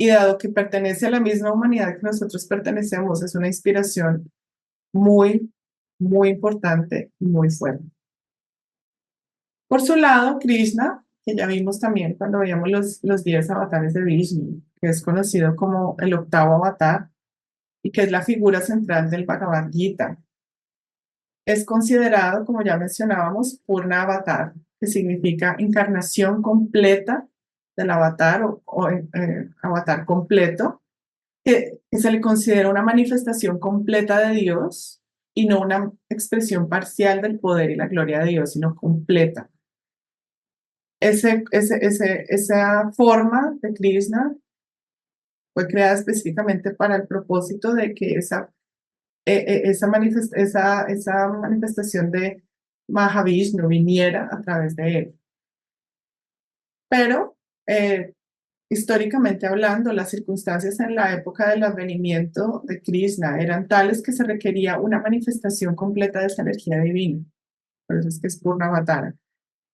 Y dado que pertenece a la misma humanidad que nosotros pertenecemos, es una inspiración muy, muy importante y muy fuerte. Por su lado, Krishna, que ya vimos también cuando veíamos los 10 avatares de Vishnu, que es conocido como el octavo avatar y que es la figura central del Bhagavad Gita, es considerado, como ya mencionábamos, Purna Avatar, que significa encarnación completa del avatar o avatar completo, que se le considera una manifestación completa de Dios y no una expresión parcial del poder y la gloria de Dios, sino completa. Esa forma de Krishna fue creada específicamente para el propósito de que esa manifestación de Mahavishnu viniera a través de él. Pero Históricamente hablando, las circunstancias en la época del advenimiento de Krishna eran tales que se requería una manifestación completa de esa energía divina. Por eso es que es Purnavatara.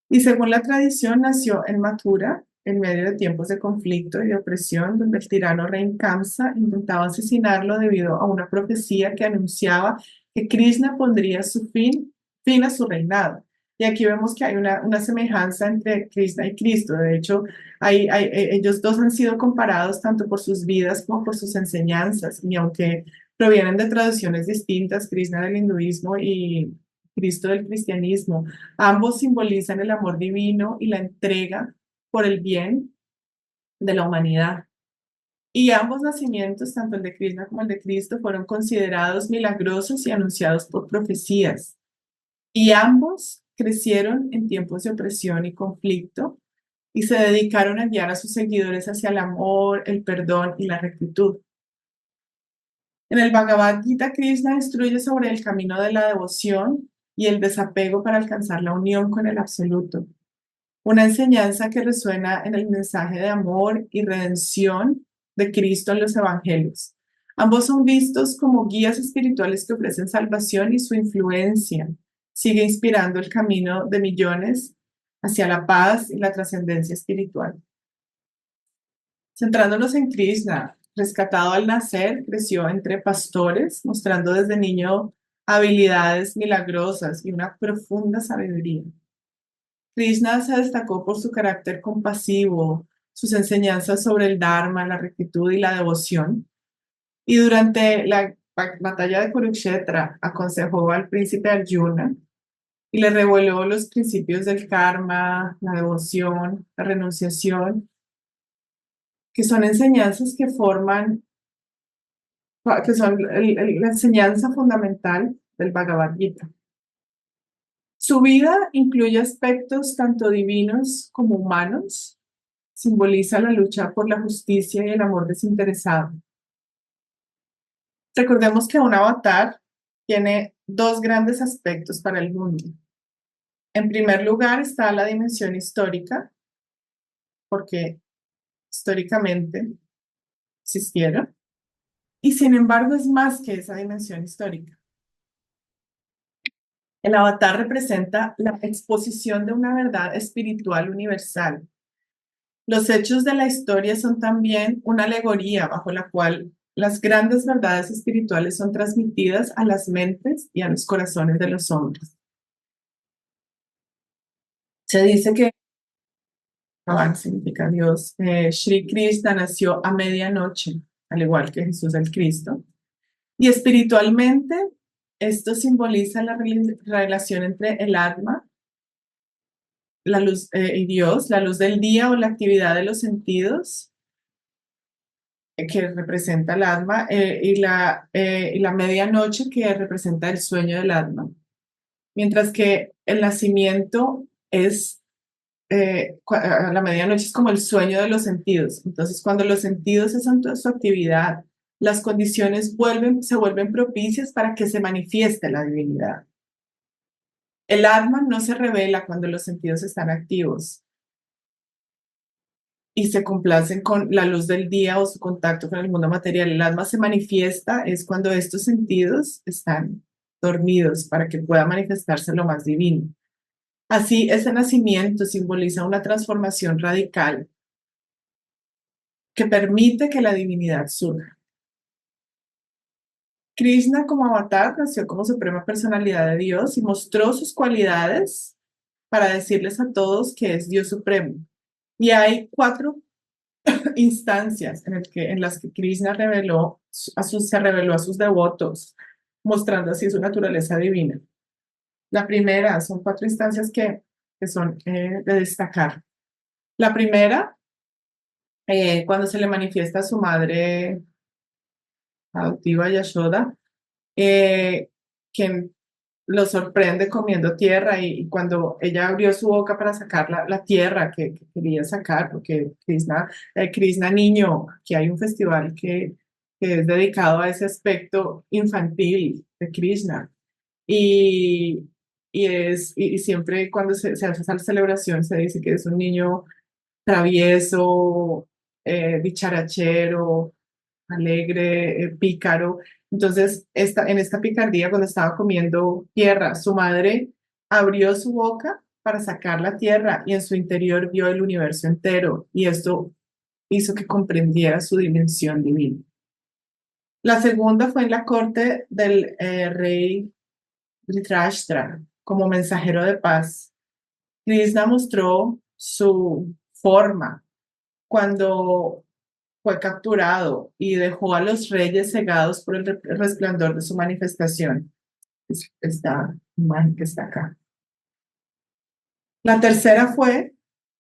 Y según la tradición, nació en Mathura, en medio de tiempos de conflicto y de opresión, donde el tirano rey Kamsa intentaba asesinarlo debido a una profecía que anunciaba que Krishna pondría fin a su reinado. Y aquí vemos que hay una semejanza entre Krishna y Cristo. De hecho, ellos dos han sido comparados tanto por sus vidas como por sus enseñanzas. Y aunque provienen de tradiciones distintas, Krishna del hinduismo y Cristo del cristianismo, ambos simbolizan el amor divino y la entrega por el bien de la humanidad. Y ambos nacimientos, tanto el de Krishna como el de Cristo, fueron considerados milagrosos y anunciados por profecías. Y ambos crecieron en tiempos de opresión y conflicto y se dedicaron a guiar a sus seguidores hacia el amor, el perdón y la rectitud. En el Bhagavad Gita, Krishna instruye sobre el camino de la devoción y el desapego para alcanzar la unión con el absoluto. Una enseñanza que resuena en el mensaje de amor y redención de Cristo en los evangelios. Ambos son vistos como guías espirituales que ofrecen salvación y su influencia sigue inspirando el camino de millones hacia la paz y la trascendencia espiritual. Centrándonos en Krishna, rescatado al nacer, creció entre pastores, mostrando desde niño habilidades milagrosas y una profunda sabiduría. Krishna se destacó por su carácter compasivo, sus enseñanzas sobre el Dharma, la rectitud y la devoción. Y durante la batalla de Kurukshetra aconsejó al príncipe Arjuna y le reveló los principios del karma, la devoción, la renunciación, que son enseñanzas que son la enseñanza fundamental del Bhagavad Gita. Su vida incluye aspectos tanto divinos como humanos, simboliza la lucha por la justicia y el amor desinteresado. Recordemos que un avatar tiene dos grandes aspectos para el mundo. En primer lugar está la dimensión histórica, porque históricamente existieron, y sin embargo es más que esa dimensión histórica. El avatar representa la exposición de una verdad espiritual universal. Los hechos de la historia son también una alegoría bajo la cual las grandes verdades espirituales son transmitidas a las mentes y a los corazones de los hombres. Se dice que Bhagavan significa Dios. Sri Krishna nació a medianoche, al igual que Jesús el Cristo. Y espiritualmente, esto simboliza la relación entre el alma, la luz y Dios, la luz del día o la actividad de los sentidos, que representa el alma, y la medianoche, que representa el sueño del alma. Mientras que el nacimiento es, la medianoche es como el sueño de los sentidos. Entonces, cuando los sentidos están en su actividad, las condiciones se vuelven propicias para que se manifieste la divinidad. El alma no se revela cuando los sentidos están activos y se complacen con la luz del día o su contacto con el mundo material. El alma se manifiesta es cuando estos sentidos están dormidos para que pueda manifestarse lo más divino. Así, ese nacimiento simboliza una transformación radical que permite que la divinidad surja. Krishna como avatar nació como suprema personalidad de Dios y mostró sus cualidades para decirles a todos que es Dios supremo. Y hay 4 instancias en las que Krishna se reveló a sus devotos, mostrando así su naturaleza divina. La primera, son 4 instancias que son de destacar. La primera, cuando se le manifiesta a su madre adoptiva Yashoda, quien lo sorprende comiendo tierra y cuando ella abrió su boca para sacar la tierra que quería sacar, porque Krishna niño, que hay un festival que es dedicado a ese aspecto infantil de Krishna. Y siempre cuando se hace esa celebración se dice que es un niño travieso, dicharachero, alegre, pícaro. Entonces, en esta picardía, cuando estaba comiendo tierra, su madre abrió su boca para sacar la tierra y en su interior vio el universo entero y esto hizo que comprendiera su dimensión divina. La segunda fue en la corte del rey Dhritarashtra como mensajero de paz. Krishna mostró su forma cuando fue capturado y dejó a los reyes cegados por el resplandor de su manifestación. Esta imagen que está acá. La tercera fue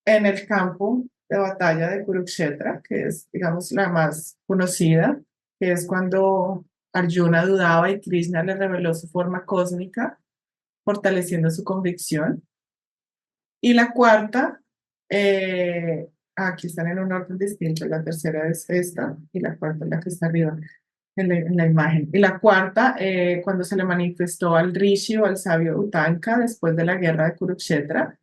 en el campo de batalla de Kurukshetra, que es, digamos, la más conocida, que es cuando Arjuna dudaba y Krishna le reveló su forma cósmica, fortaleciendo su convicción. Y la cuarta, aquí están en un orden distinto, la tercera es esta y la cuarta es la que está arriba en la imagen. Y la cuarta, cuando se le manifestó al Rishi o al sabio Utanka después de la guerra de Kurukshetra,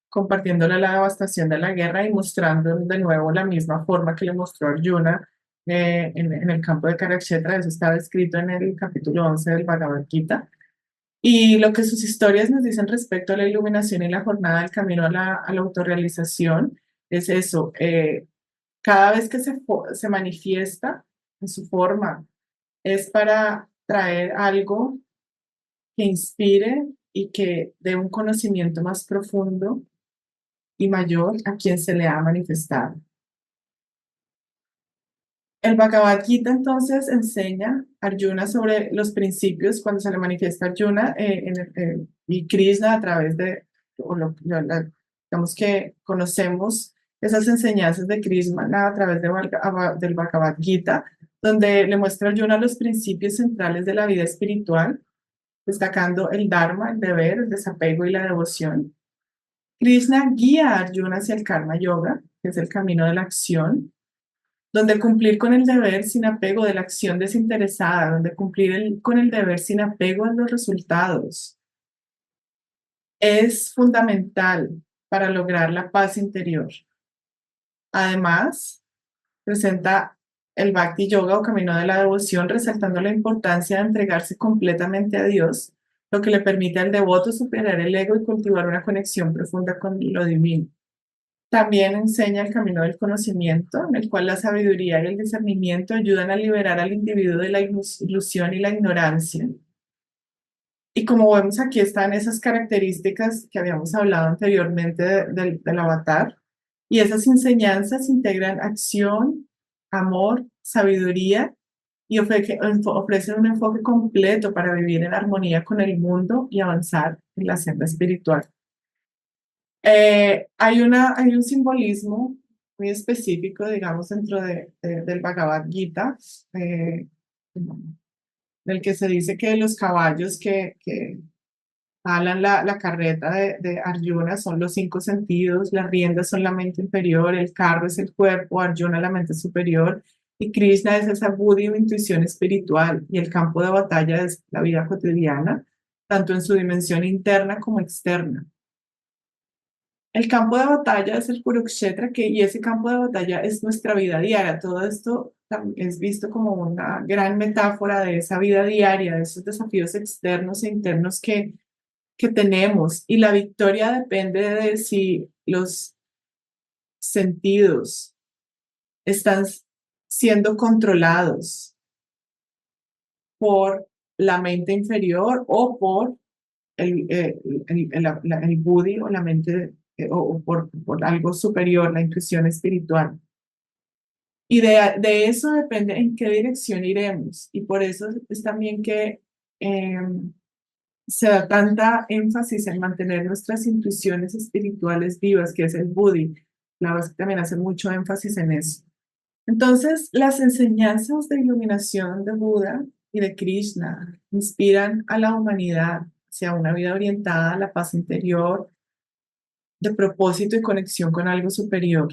compartiéndole la devastación de la guerra y mostrando de nuevo la misma forma que le mostró Arjuna en el campo de Kurukshetra. Eso está descrito en el capítulo 11 del Bhagavad Gita. Y lo que sus historias nos dicen respecto a la iluminación y la jornada del camino a la autorrealización es eso. Cada vez que se manifiesta en su forma, es para traer algo que inspire y que dé un conocimiento más profundo y mayor a quien se le ha manifestado. El Bhagavad Gita entonces enseña a Arjuna sobre los principios cuando se le manifiesta a Arjuna y Krishna a través de, digamos que conocemos esas enseñanzas de Krishna a través del Bhagavad Gita, donde le muestra a Arjuna los principios centrales de la vida espiritual, destacando el Dharma, el deber, el desapego y la devoción. Krishna guía a Arjuna hacia el Karma Yoga, que es el camino de la acción, donde cumplir con el deber sin apego de la acción desinteresada, donde cumplir con el deber sin apego a los resultados, es fundamental para lograr la paz interior. Además, presenta el Bhakti Yoga o camino de la devoción, resaltando la importancia de entregarse completamente a Dios, lo que le permite al devoto superar el ego y cultivar una conexión profunda con lo divino. También enseña el camino del conocimiento, en el cual la sabiduría y el discernimiento ayudan a liberar al individuo de la ilusión y la ignorancia. Y como vemos aquí están esas características que habíamos hablado anteriormente del avatar, y esas enseñanzas integran acción, amor, sabiduría y ofrecen un enfoque completo para vivir en armonía con el mundo y avanzar en la senda espiritual. Hay un simbolismo muy específico, digamos, dentro del Bhagavad Gita, en el que se dice que los caballos que jalan la carreta de Arjuna son los cinco sentidos, las riendas son la mente inferior, el carro es el cuerpo, Arjuna la mente superior, y Krishna es esa buddhi o intuición espiritual, y el campo de batalla es la vida cotidiana, tanto en su dimensión interna como externa. El campo de batalla es el Kurukshetra, y ese campo de batalla es nuestra vida diaria. Todo esto es visto como una gran metáfora de esa vida diaria, de esos desafíos externos e internos que tenemos. Y la victoria depende de si los sentidos están siendo controlados por la mente inferior o por el buddhi o la mente o por algo superior, la intuición espiritual. Y de eso depende en qué dirección iremos. Y por eso es también que se da tanta énfasis en mantener nuestras intuiciones espirituales vivas, que es el buddhi. La base también hace mucho énfasis en eso. Entonces, las enseñanzas de iluminación de Buda y de Krishna inspiran a la humanidad hacia una vida orientada a la paz interior, de propósito y conexión con algo superior.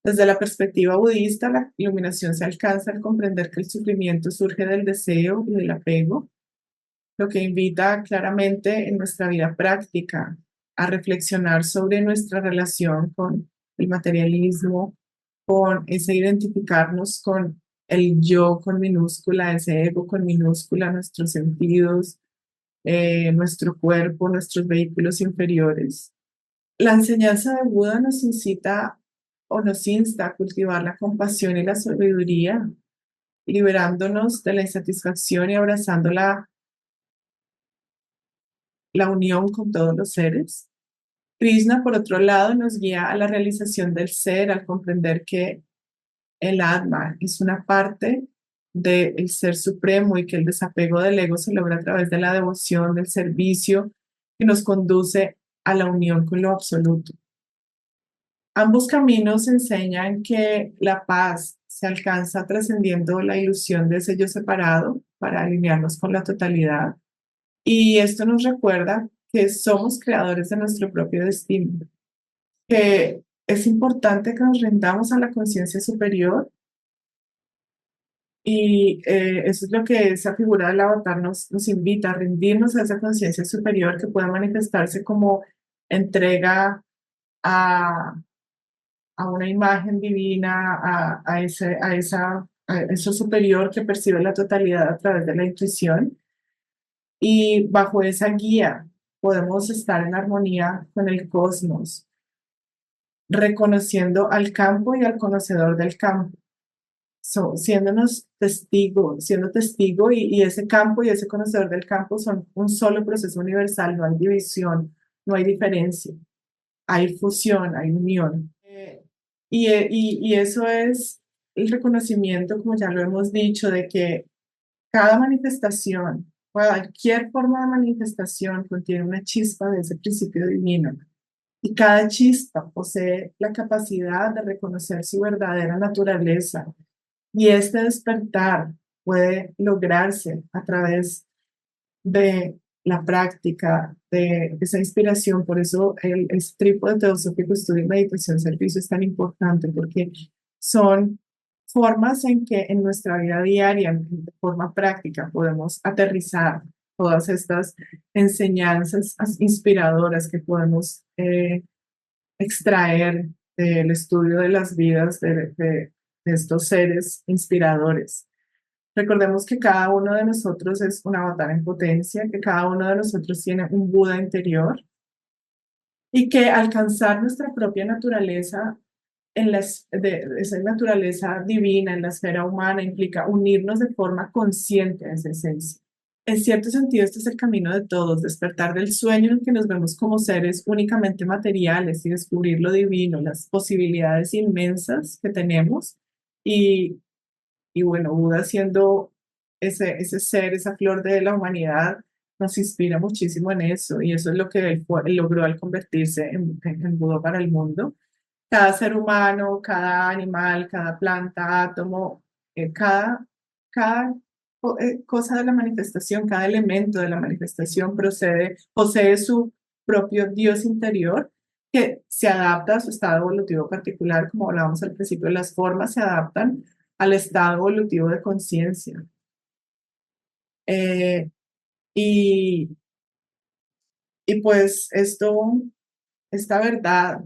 Desde la perspectiva budista, la iluminación se alcanza al comprender que el sufrimiento surge del deseo y del apego, lo que invita claramente en nuestra vida práctica a reflexionar sobre nuestra relación con el materialismo, con ese identificarnos con el yo con minúscula, ese ego con minúscula, nuestros sentidos, nuestro cuerpo, nuestros vehículos inferiores. La enseñanza de Buda nos incita o nos insta a cultivar la compasión y la sabiduría, liberándonos de la insatisfacción y abrazando la unión con todos los seres. Krishna, por otro lado, nos guía a la realización del ser al comprender que el Atma es una parte del ser supremo y que el desapego del ego se logra a través de la devoción, del servicio, que nos conduce a la unión con lo absoluto. Ambos caminos enseñan que la paz se alcanza trascendiendo la ilusión de ese yo separado para alinearnos con la totalidad. Y esto nos recuerda que somos creadores de nuestro propio destino, que es importante que nos rindamos a la conciencia superior y eso es lo que esa figura del avatar nos invita a rendirnos a esa conciencia superior que puede manifestarse como entrega a, a una imagen divina, a eso superior que percibe la totalidad a través de la intuición. Y bajo esa guía podemos estar en armonía con el cosmos, reconociendo al campo y al conocedor del campo, siendo testigo y ese campo y ese conocedor del campo son un solo proceso universal, no hay división, no hay diferencia, hay fusión, hay unión. Y eso es el reconocimiento, como ya lo hemos dicho, de que cada manifestación, cualquier forma de manifestación contiene una chispa de ese principio divino. Y cada chispa posee la capacidad de reconocer su verdadera naturaleza. Y este despertar puede lograrse a través de la práctica, de esa inspiración. Por eso el trípode teosófico, estudio, meditación, servicio es tan importante, porque son formas en que en nuestra vida diaria, de forma práctica, podemos aterrizar todas estas enseñanzas inspiradoras que podemos extraer del estudio de las vidas de estos seres inspiradores. Recordemos que cada uno de nosotros es un avatar en potencia, que cada uno de nosotros tiene un Buda interior y que alcanzar nuestra propia naturaleza, esa naturaleza divina en la esfera humana, implica unirnos de forma consciente a esa esencia. En cierto sentido, este es el camino de todos, despertar del sueño en que nos vemos como seres únicamente materiales y descubrir lo divino, las posibilidades inmensas que tenemos. Y bueno, Buda siendo ese ser, esa flor de la humanidad, nos inspira muchísimo en eso. Y eso es lo que él logró al convertirse en Buda para el mundo. Cada ser humano, cada animal, cada planta, átomo, cada cosa de la manifestación, cada elemento de la manifestación posee su propio Dios interior que se adapta a su estado evolutivo particular, como hablábamos al principio, las formas se adaptan al estado evolutivo de conciencia. Y, y pues esta verdad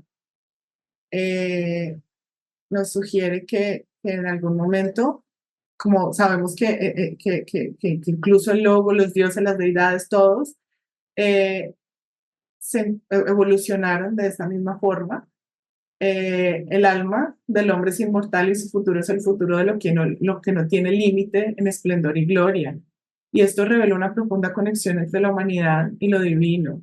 nos sugiere que en algún momento, como sabemos que incluso el logo, los dioses, las deidades, todos se evolucionaron de esta misma forma. El alma del hombre es inmortal y su futuro es el futuro de lo que no tiene límite en esplendor y gloria. Y esto revela una profunda conexión entre la humanidad y lo divino,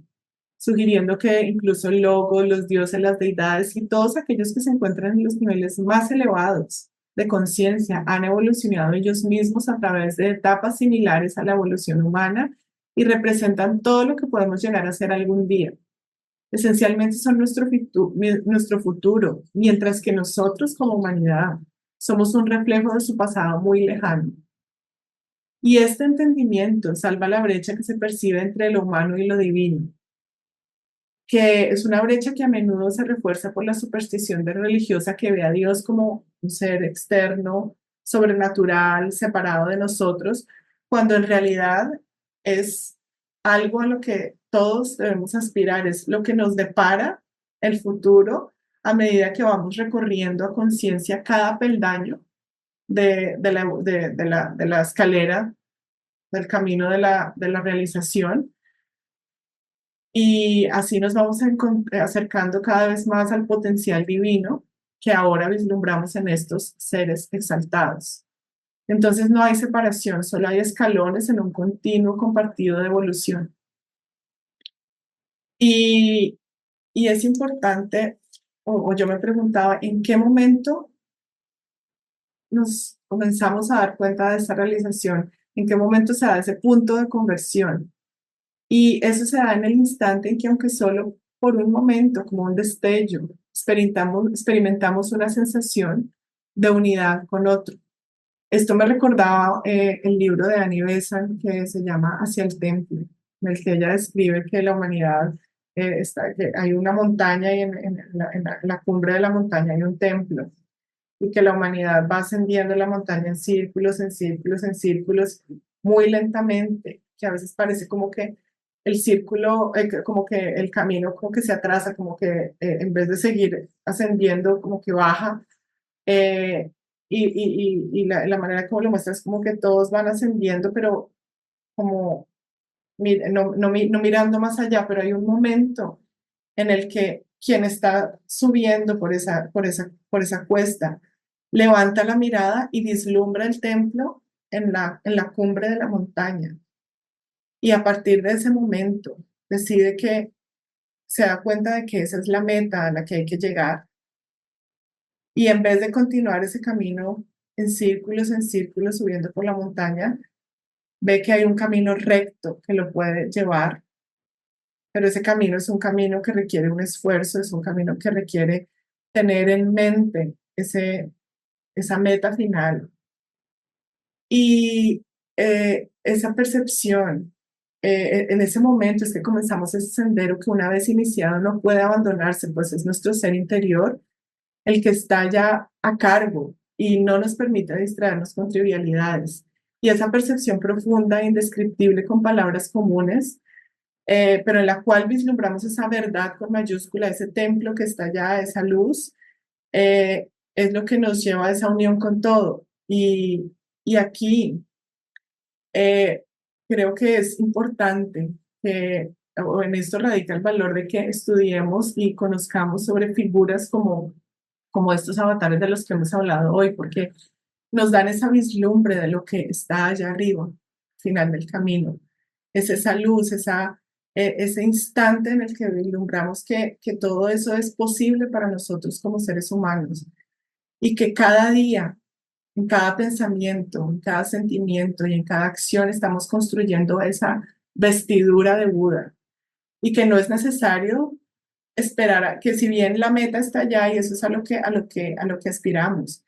sugiriendo que incluso el logo, los dioses, las deidades y todos aquellos que se encuentran en los niveles más elevados de conciencia han evolucionado ellos mismos a través de etapas similares a la evolución humana y representan todo lo que podemos llegar a ser algún día. Esencialmente son nuestro futuro, mientras que nosotros como humanidad somos un reflejo de su pasado muy lejano. Y este entendimiento salva la brecha que se percibe entre lo humano y lo divino, que es una brecha que a menudo se refuerza por la superstición religiosa que ve a Dios como un ser externo, sobrenatural, separado de nosotros, cuando en realidad es algo a lo que todos debemos aspirar, es lo que nos depara el futuro a medida que vamos recorriendo a conciencia cada peldaño de la escalera del camino de la realización. Y así nos vamos acercando cada vez más al potencial divino que ahora vislumbramos en estos seres exaltados. Entonces no hay separación, solo hay escalones en un continuo compartido de evolución. Y, y es importante, o yo me preguntaba, ¿en qué momento nos comenzamos a dar cuenta de esta realización? ¿En qué momento se da ese punto de conversión? Y eso se da en el instante en que, aunque solo por un momento, como un destello, experimentamos una sensación de unidad con otro. Esto me recordaba el libro de Annie Besant que se llama Hacia el Templo, en el que ella describe que la humanidad que hay una montaña y en la cumbre de la montaña hay un templo y que la humanidad va ascendiendo la montaña en círculos, en círculos, en círculos, muy lentamente, que a veces parece como que el círculo, como que el camino como que se atrasa, como que en vez de seguir ascendiendo, como que baja. Eh, y la manera como lo muestras es como que todos van ascendiendo, pero como no mirando más allá, pero hay un momento en el que quien está subiendo por esa cuesta levanta la mirada y vislumbra el templo en la cumbre de la montaña. Y a partir de ese momento decide que se da cuenta de que esa es la meta a la que hay que llegar. Y en vez de continuar ese camino en círculos, subiendo por la montaña, ve que hay un camino recto que lo puede llevar, pero ese camino es un camino que requiere un esfuerzo, es un camino que requiere tener en mente esa meta final. Y esa percepción, en ese momento es que comenzamos ese sendero que una vez iniciado no puede abandonarse, pues es nuestro ser interior el que está ya a cargo y no nos permite distraernos con trivialidades. Y esa percepción profunda e indescriptible con palabras comunes, pero en la cual vislumbramos esa verdad con mayúscula, ese templo que está allá, esa luz, es lo que nos lleva a esa unión con todo. Y aquí creo que es importante que, o en esto radica el valor de que estudiemos y conozcamos sobre figuras como estos avatares de los que hemos hablado hoy, porque nos dan esa vislumbre de lo que está allá arriba, al final del camino. Es esa luz, ese instante en el que vislumbramos que todo eso es posible para nosotros como seres humanos y que cada día, en cada pensamiento, en cada sentimiento y en cada acción estamos construyendo esa vestidura de Buda y que no es necesario esperar a que si bien la meta está allá y eso es a lo que aspiramos,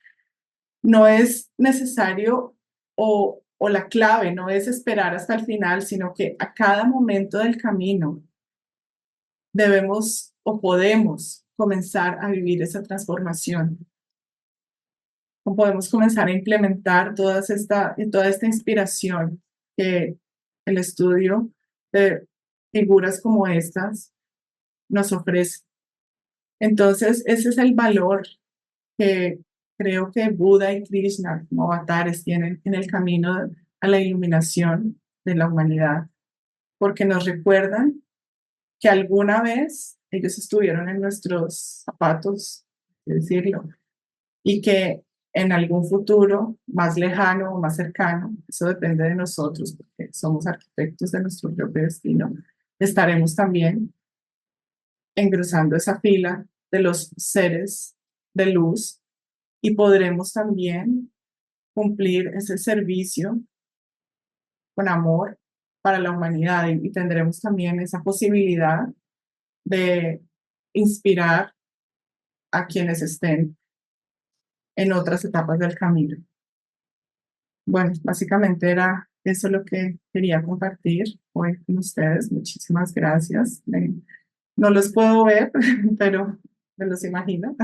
no es necesario o la clave no es esperar hasta el final, sino que a cada momento del camino debemos o podemos comenzar a vivir esa transformación. O podemos comenzar a implementar toda esta inspiración que el estudio de figuras como estas nos ofrece. Entonces, ese es el valor que creo que Buda y Krishna como avatares tienen en el camino a la iluminación de la humanidad, porque nos recuerdan que alguna vez ellos estuvieron en nuestros zapatos, es decirlo, y que en algún futuro más lejano o más cercano, eso depende de nosotros, porque somos arquitectos de nuestro propio destino, estaremos también engrosando esa fila de los seres de luz y podremos también cumplir ese servicio con amor para la humanidad y tendremos también esa posibilidad de inspirar a quienes estén en otras etapas del camino. Bueno, básicamente era eso lo que quería compartir hoy con ustedes. Muchísimas gracias. No los puedo ver, pero me los imagino.